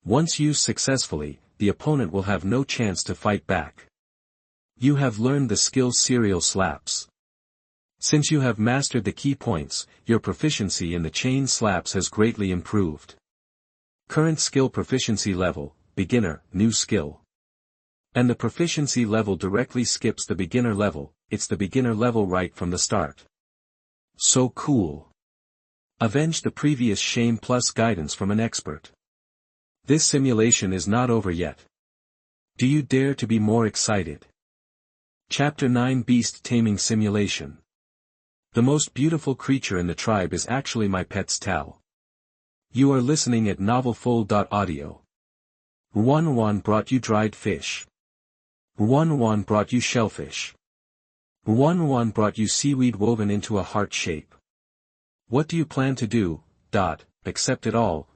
Once used successfully, the opponent will have no chance to fight back. You have learned the skill serial slaps. Since you have mastered the key points, your proficiency in the chain slaps has greatly improved. Current skill proficiency level, beginner, new skill. And the proficiency level directly skips the beginner level, it's the beginner level right from the start. So cool. Avenge the previous shame plus guidance from an expert. This simulation is not over yet. Do you dare to be more excited? Chapter 9 Beast Taming Simulation. The most beautiful creature in the tribe is actually my pet's Tal. You are listening at novelfull.audio. Ruan brought you dried fish. Ruan brought you shellfish. Ruan brought you seaweed woven into a heart shape. What do you plan to do? Accept it all.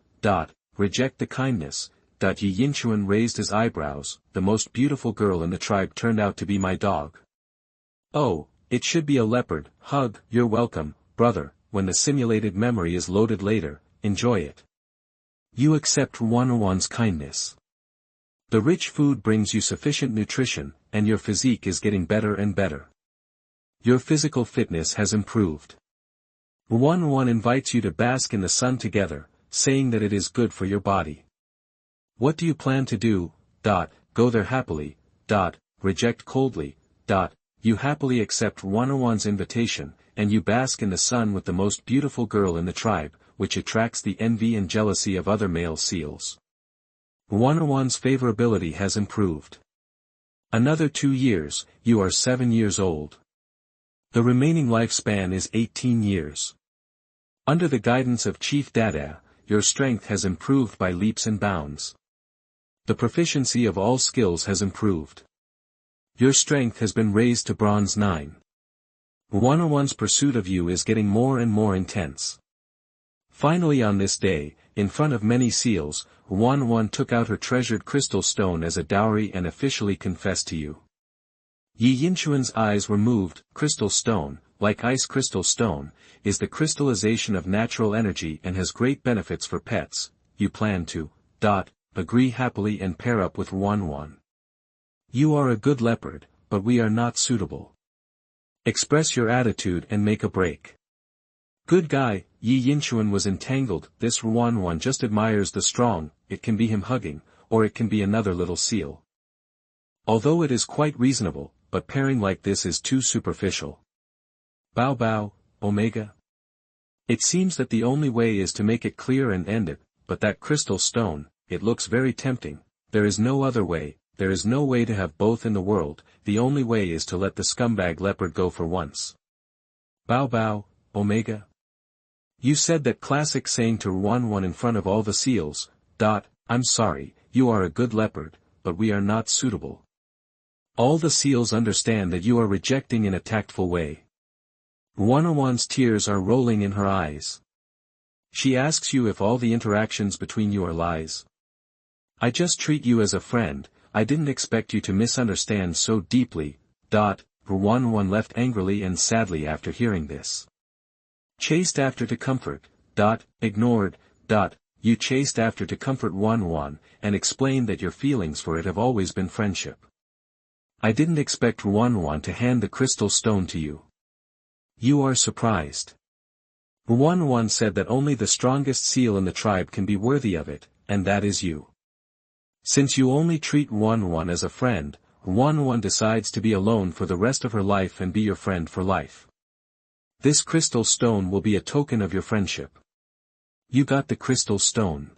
Reject the kindness. Yi Yinshuan raised his eyebrows. The most beautiful girl in the tribe turned out to be my dog. Oh, it should be a leopard. Hug, you're welcome, brother, when the simulated memory is loaded later, enjoy it. You accept Ruan's kindness. The rich food brings you sufficient nutrition, and your physique is getting better and better. Your physical fitness has improved. Ruan invites you to bask in the sun together, saying that it is good for your body. What do you plan to do? Go there happily. Reject coldly. You happily accept Ruan's invitation, and you bask in the sun with the most beautiful girl in the tribe, which attracts the envy and jealousy of other male seals. Ruan's favorability has improved. Another 2 years, you are 7 years old. The remaining lifespan is 18 years. Under the guidance of Chief Dada, your strength has improved by leaps and bounds. The proficiency of all skills has improved. Your strength has been raised to Bronze 9. 101's pursuit of you is getting more and more intense. Finally on this day, in front of many seals, 101 took out her treasured crystal stone as a dowry and officially confessed to you. Yi Yinchuan's eyes were moved. Crystal stone, like ice crystal stone, is the crystallization of natural energy and has great benefits for pets. You plan to, agree happily and pair up with 101. You are a good leopard, but we are not suitable. Express your attitude and make a break. Good guy. Yi Yinchuan was entangled. This 101 just admires the strong. It can be him hugging, or it can be another little seal. Although it is quite reasonable, but pairing like this is too superficial. Bow bow, Omega. It seems that the only way is to make it clear and end it, but that crystal stone, it looks very tempting. There is no other way, there is no way to have both in the world, the only way is to let the scumbag leopard go for once. Bow bow, Omega. You said that classic saying to 101 in front of all the seals. I'm sorry, you are a good leopard, but we are not suitable. All the seals understand that you are rejecting in a tactful way. 101's tears are rolling in her eyes. She asks you if all the interactions between you are lies. I just treat you as a friend, I didn't expect you to misunderstand so deeply. 101 left angrily and sadly after hearing this. Chased after to comfort. Ignored. You chased after to comfort 101, and explained that your feelings for it have always been friendship. I didn't expect 101 to hand the crystal stone to you. You are surprised. 101 said that only the strongest seal in the tribe can be worthy of it, and that is you. Since you only treat 101 as a friend, 101 decides to be alone for the rest of her life and be your friend for life. This crystal stone will be a token of your friendship. You got the crystal stone.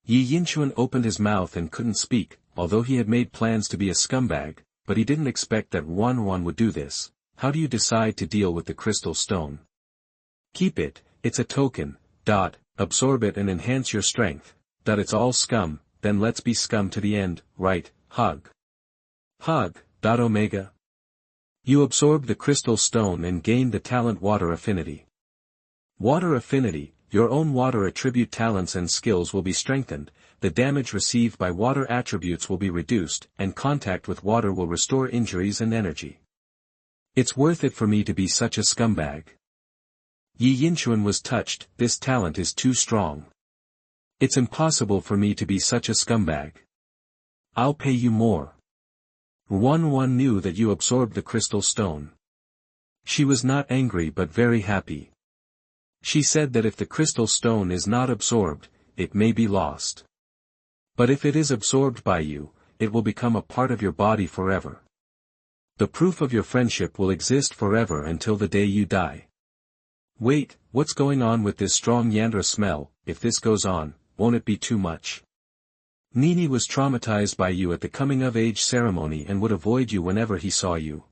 Yi Yinchuan opened his mouth and couldn't speak, although he had made plans to be a scumbag, but he didn't expect that 101 would do this. How do you decide to deal with the crystal stone? Keep it, it's a token. Absorb it and enhance your strength. It's all scum, then let's be scum to the end, right? Hug. Hug. Omega. You absorbed the crystal stone and gained the talent water affinity. Water affinity, your own water attribute talents and skills will be strengthened, the damage received by water attributes will be reduced, and contact with water will restore injuries and energy. It's worth it for me to be such a scumbag. Yi Yinchuan was touched. This talent is too strong. It's impossible for me to be such a scumbag. I'll pay you more. 101 knew that you absorbed the crystal stone. She was not angry but very happy. She said that if the crystal stone is not absorbed, it may be lost. But if it is absorbed by you, it will become a part of your body forever. The proof of your friendship will exist forever until the day you die. Wait, what's going on with this strong Yandra smell? If this goes on, won't it be too much? Nini was traumatized by you at the coming-of-age ceremony and would avoid you whenever he saw you.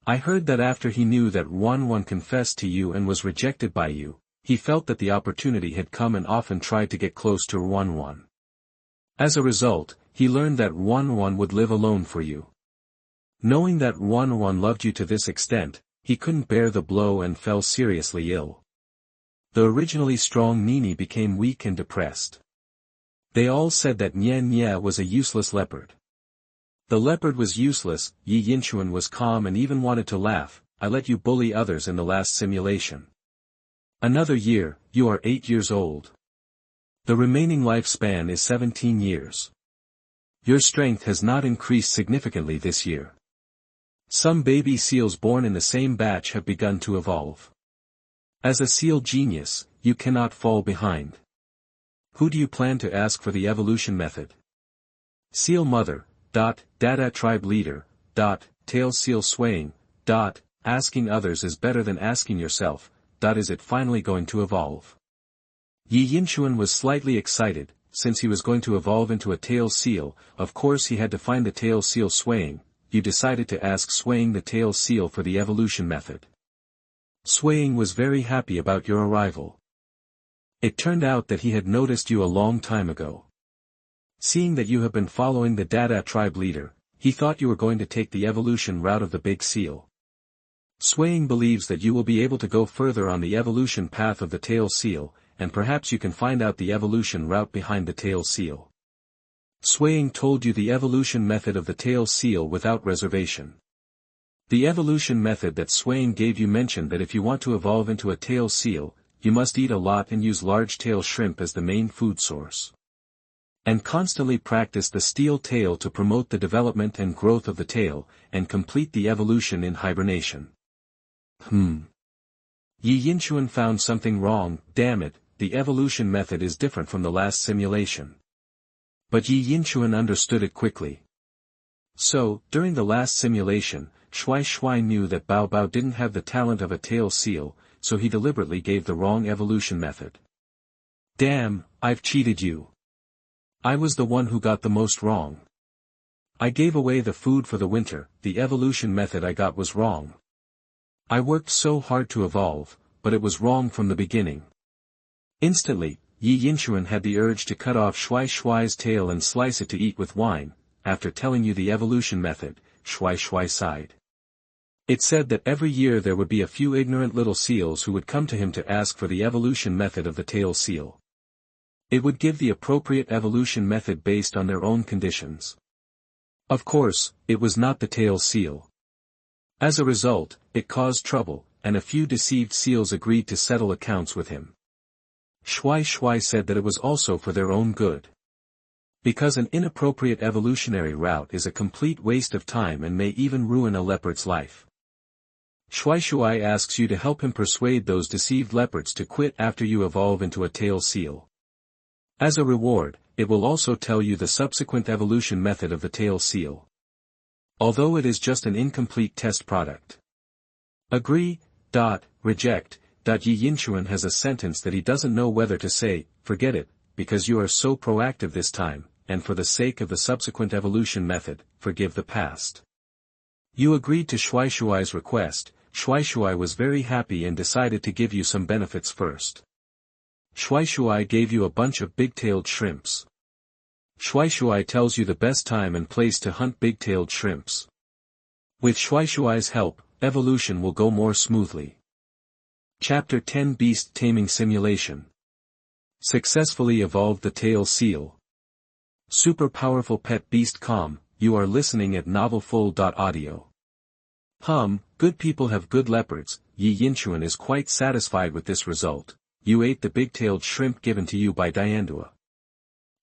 I heard that after he knew that 101 confessed to you and was rejected by you, he felt that the opportunity had come and often tried to get close to 101. As a result, he learned that 101 would live alone for you. Knowing that 101 loved you to this extent, he couldn't bear the blow and fell seriously ill. The originally strong Nini became weak and depressed. They all said that Nye was a useless leopard. The leopard was useless. Yi Yinchuan was calm and even wanted to laugh. I let you bully others in the last simulation. Another year, you are 8 years old. The remaining lifespan is 17 years. Your strength has not increased significantly this year. Some baby seals born in the same batch have begun to evolve. As a seal genius, you cannot fall behind. Who do you plan to ask for the evolution method? Seal mother. Dada tribe leader. Tail seal swaying. Asking others is better than asking yourself. Is it finally going to evolve? Yi Yinchuan was slightly excited, since he was going to evolve into a tail seal. Of course he had to find the tail seal swaying. you decided to ask Swaying the tail seal for the evolution method. Swaying was very happy about your arrival. It turned out that he had noticed you a long time ago. Seeing that you have been following the Dada tribe leader, he thought you were going to take the evolution route of the big seal. Swaying believes that you will be able to go further on the evolution path of the tail seal, and perhaps you can find out the evolution route behind the tail seal. Swaying told you the evolution method of the tail seal without reservation. The evolution method that Swaying gave you mentioned that if you want to evolve into a tail seal, you must eat a lot and use large tail shrimp as the main food source. And constantly practice the steel tail to promote the development and growth of the tail, and complete the evolution in hibernation. Yi Yinchuan found something wrong. Damn it, the evolution method is different from the last simulation. But Yi Yinchuan understood it quickly. So, during the last simulation, Shuai Shuai knew that Bao Bao didn't have the talent of a tail seal, so he deliberately gave the wrong evolution method. Damn, I've cheated you. I was the one who got the most wrong. I gave away the food for the winter, the evolution method I got was wrong. I worked so hard to evolve, but it was wrong from the beginning. Instantly, Yi Yinchuan had the urge to cut off Shuai Shuai's tail and slice it to eat with wine. After telling you the evolution method, Shuai Shuai sighed. It said that every year there would be a few ignorant little seals who would come to him to ask for the evolution method of the tail seal. It would give the appropriate evolution method based on their own conditions. Of course, it was not the tail seal. As a result, it caused trouble, and a few deceived seals agreed to settle accounts with him. Shuai Shuai said that it was also for their own good. Because an inappropriate evolutionary route is a complete waste of time and may even ruin a leopard's life. Shuai Shuai asks you to help him persuade those deceived leopards to quit after you evolve into a tail seal. As a reward, it will also tell you the subsequent evolution method of the tail seal. Although it is just an incomplete test product. Agree, reject, Yi Yinchuan has a sentence that he doesn't know whether to say, forget it, because you are so proactive this time, and for the sake of the subsequent evolution method, forgive the past. You agreed to Shuai Shuai's request. Shuai Shuai was very happy and decided to give you some benefits first. Shuai Shuai gave you a bunch of big-tailed shrimps. Shuai Shuai tells you the best time and place to hunt big-tailed shrimps. With Shuai Shuai's help, evolution will go more smoothly. Chapter 10 Beast Taming Simulation. Successfully evolved the tail seal. Super powerful pet beast calm, you are listening at novelfull.audio. Good people have good leopards. Yi Yinchuan is quite satisfied with this result. You ate the big-tailed shrimp given to you by Diandua.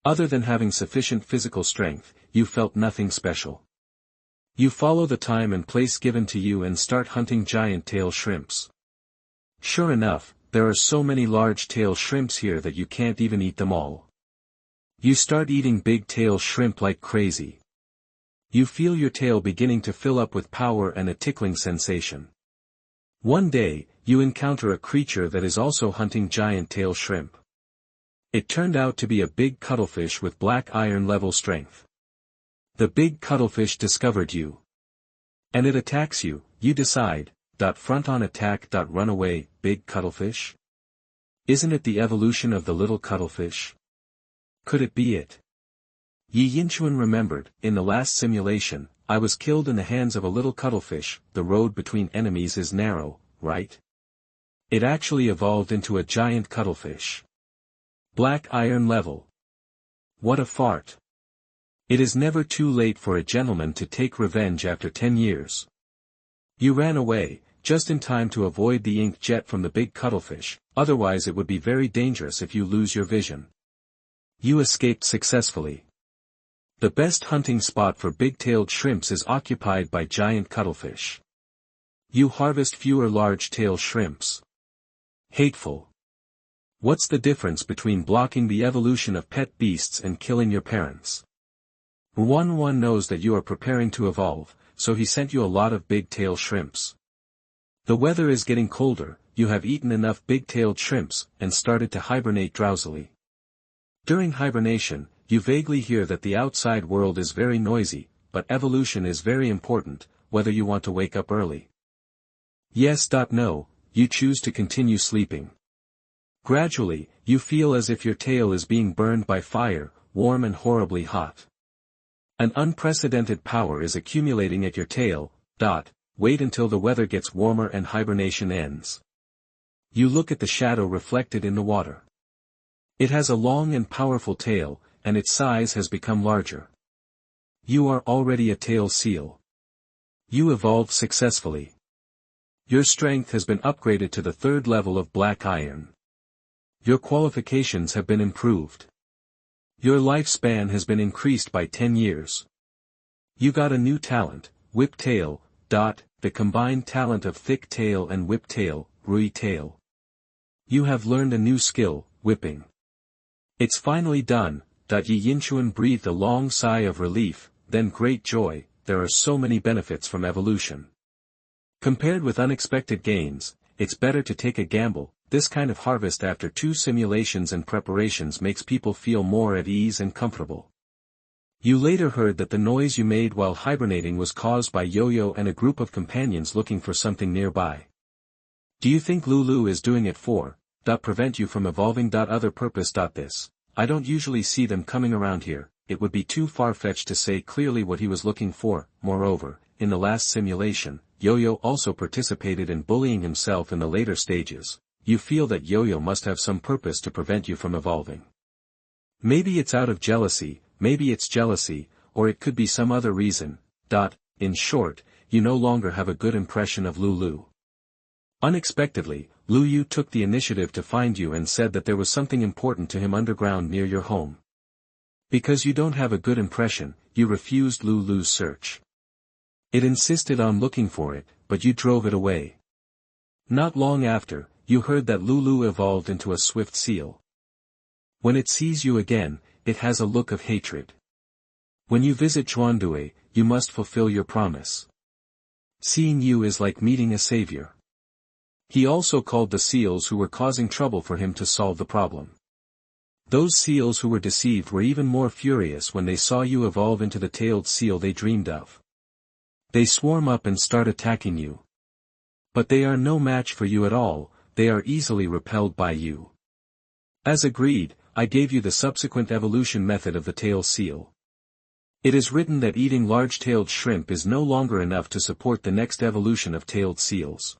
Other than having sufficient physical strength, you felt nothing special. You follow the time and place given to you and start hunting giant tail shrimps. Sure enough, there are so many large tail shrimps here that you can't even eat them all. You start eating big tail shrimp like crazy. You feel your tail beginning to fill up with power and a tickling sensation. One day, you encounter a creature that is also hunting giant tail shrimp. It turned out to be a big cuttlefish with black iron level strength. The big cuttlefish discovered you. And it attacks you. You decide, front on attack. Run away, big cuttlefish? Isn't it the evolution of the little cuttlefish? Could it be it? Yi Yinchuan remembered, in the last simulation, I was killed in the hands of a little cuttlefish. The road between enemies is narrow, right? It actually evolved into a giant cuttlefish. Black iron level. What a fart. It is never too late for a gentleman to take revenge after 10 years. You ran away, just in time to avoid the ink jet from the big cuttlefish, otherwise it would be very dangerous if you lose your vision. You escaped successfully. The best hunting spot for big-tailed shrimps is occupied by giant cuttlefish. You harvest fewer large-tailed shrimps. Hateful. What's the difference between blocking the evolution of pet beasts and killing your parents? One knows that you are preparing to evolve, so he sent you a lot of big-tailed shrimps. The weather is getting colder, you have eaten enough big-tailed shrimps, and started to hibernate drowsily. During hibernation, you vaguely hear that the outside world is very noisy, but evolution is very important, whether you want to wake up early. Yes. No, you choose to continue sleeping. Gradually, you feel as if your tail is being burned by fire, warm and horribly hot. An unprecedented power is accumulating at your tail. Wait until the weather gets warmer and hibernation ends. You look at the shadow reflected in the water. It has a long and powerful tail, and its size has become larger. You are already a tail seal. You evolved successfully. Your strength has been upgraded to the 3rd level of black iron. Your qualifications have been improved. Your lifespan has been increased by 10 years. You got a new talent, whip tail. The combined talent of thick tail and whip tail, Rui tail. You have learned a new skill, whipping. It's finally done. Yi Yinchuan breathed a long sigh of relief, then great joy. There are so many benefits from evolution. Compared with unexpected gains, it's better to take a gamble. This kind of harvest after 2 simulations and preparations makes people feel more at ease and comfortable. You later heard that the noise you made while hibernating was caused by Yo-Yo and a group of companions looking for something nearby. Do you think Lulu is doing it for, prevent you from evolving? Other purpose. This. I don't usually see them coming around here. It would be too far-fetched to say clearly what he was looking for. Moreover, in the last simulation, Yo-Yo also participated in bullying himself in the later stages. You feel that Yo-Yo must have some purpose to prevent you from evolving. Maybe it's out of jealousy, maybe it's jealousy, or it could be some other reason. In short, you no longer have a good impression of Lulu. Unexpectedly, Lulu took the initiative to find you and said that there was something important to him underground near your home. Because you don't have a good impression, you refused Lulu's search. It insisted on looking for it, but you drove it away. Not long after, you heard that Lulu evolved into a swift seal. When it sees you again, it has a look of hatred. When you visit Chuandue, you must fulfill your promise. Seeing you is like meeting a savior. He also called the seals who were causing trouble for him to solve the problem. Those seals who were deceived were even more furious when they saw you evolve into the tailed seal they dreamed of. They swarm up and start attacking you. But they are no match for you at all, they are easily repelled by you. As agreed, I gave you the subsequent evolution method of the tail seal. It is written that eating large-tailed shrimp is no longer enough to support the next evolution of tailed seals.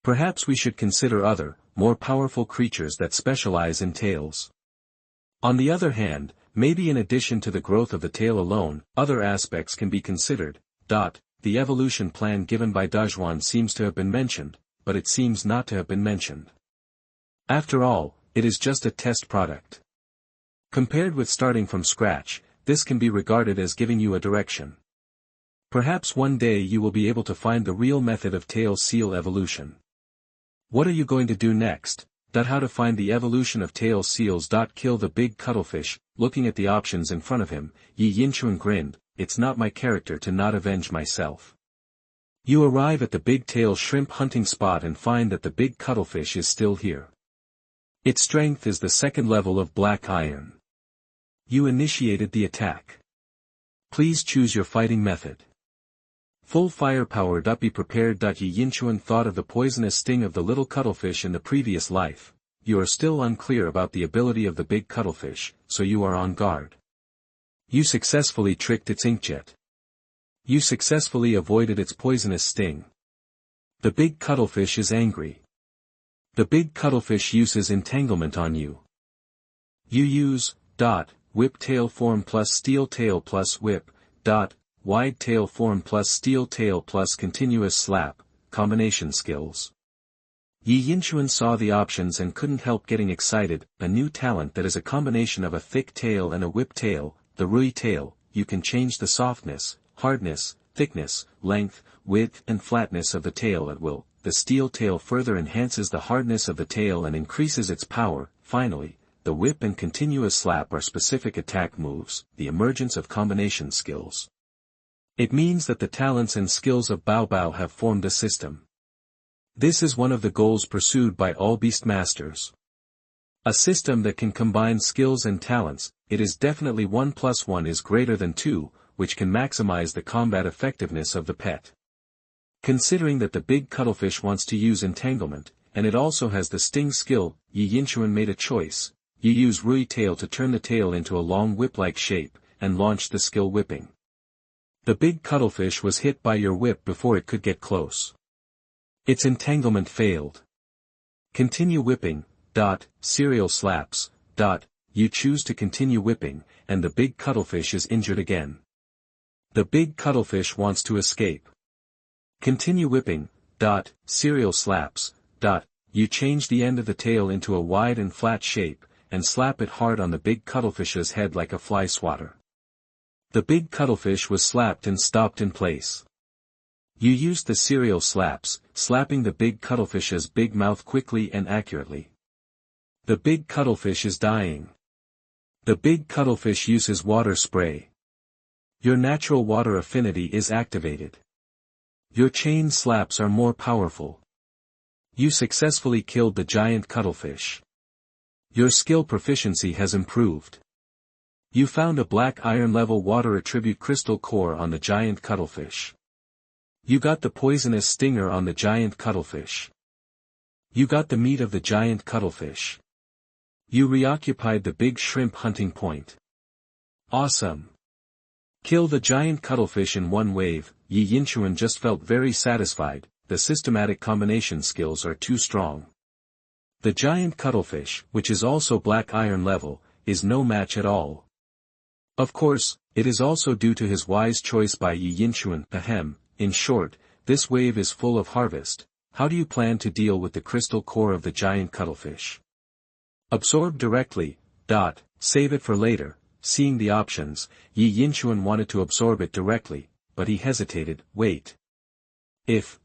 Perhaps we should consider other, more powerful creatures that specialize in tails. On the other hand, maybe in addition to the growth of the tail alone, other aspects can be considered. The evolution plan given by Dazhuan seems to have been mentioned, but it seems not to have been mentioned. After all, it is just a test product. Compared with starting from scratch, this can be regarded as giving you a direction. Perhaps one day you will be able to find the real method of tail seal evolution. What are you going to do next? How to find the evolution of tail seals. Kill the big cuttlefish. Looking at the options in front of him, Yi Yinchuan grinned. It's not my character to not avenge myself. You arrive at the big tail shrimp hunting spot and find that the big cuttlefish is still here. Its strength is the 2nd level of black iron. You initiated the attack. Please choose your fighting method. Full firepower. Be prepared. Yi Yinchuan thought of the poisonous sting of the little cuttlefish in the previous life. You are still unclear about the ability of the big cuttlefish, so you are on guard. You successfully tricked its inkjet. You successfully avoided its poisonous sting. The big cuttlefish is angry. The big cuttlefish uses entanglement on you. You use, whip tail form plus steel tail plus whip, wide tail form plus steel tail plus continuous slap, combination skills. Yi Yinchuan saw the options and couldn't help getting excited. A new talent that is a combination of a thick tail and a whip tail, the Rui tail. You can change the softness, hardness, thickness, length, width and flatness of the tail at will. The steel tail further enhances the hardness of the tail and increases its power. Finally, the whip and continuous slap are specific attack moves, the emergence of combination skills. It means that the talents and skills of Bao Bao have formed a system. This is one of the goals pursued by all beastmasters. A system that can combine skills and talents. It is definitely 1 + 1 is greater than 2, which can maximize the combat effectiveness of the pet. Considering that the big cuttlefish wants to use entanglement, and it also has the sting skill, Yi Yinchuan made a choice. You use Rui tail to turn the tail into a long whip-like shape, and launch the skill whipping. The big cuttlefish was hit by your whip before it could get close. Its entanglement failed. Continue whipping, serial slaps, you choose to continue whipping, and the big cuttlefish is injured again. The big cuttlefish wants to escape. Continue whipping, serial slaps, you change the end of the tail into a wide and flat shape, and slap it hard on the big cuttlefish's head like a fly swatter. The big cuttlefish was slapped and stopped in place. You used the serial slaps, slapping the big cuttlefish's big mouth quickly and accurately. The big cuttlefish is dying. The big cuttlefish uses water spray. Your natural water affinity is activated. Your chain slaps are more powerful. You successfully killed the giant cuttlefish. Your skill proficiency has improved. You found a black iron level water attribute crystal core on the giant cuttlefish. You got the poisonous stinger on the giant cuttlefish. You got the meat of the giant cuttlefish. You reoccupied the big shrimp hunting point. Awesome. Kill the giant cuttlefish in one wave. Yi Yinchuan just felt very satisfied. The systematic combination skills are too strong. The giant cuttlefish, which is also black iron level, is no match at all. Of course, it is also due to his wise choice by Yi Yinchuan. Ahem, in short, this wave is full of harvest. How do you plan to deal with the crystal core of the giant cuttlefish? Absorb directly, save it for later. Seeing the options, Yi Yinchuan wanted to absorb it directly, but he hesitated. Wait. If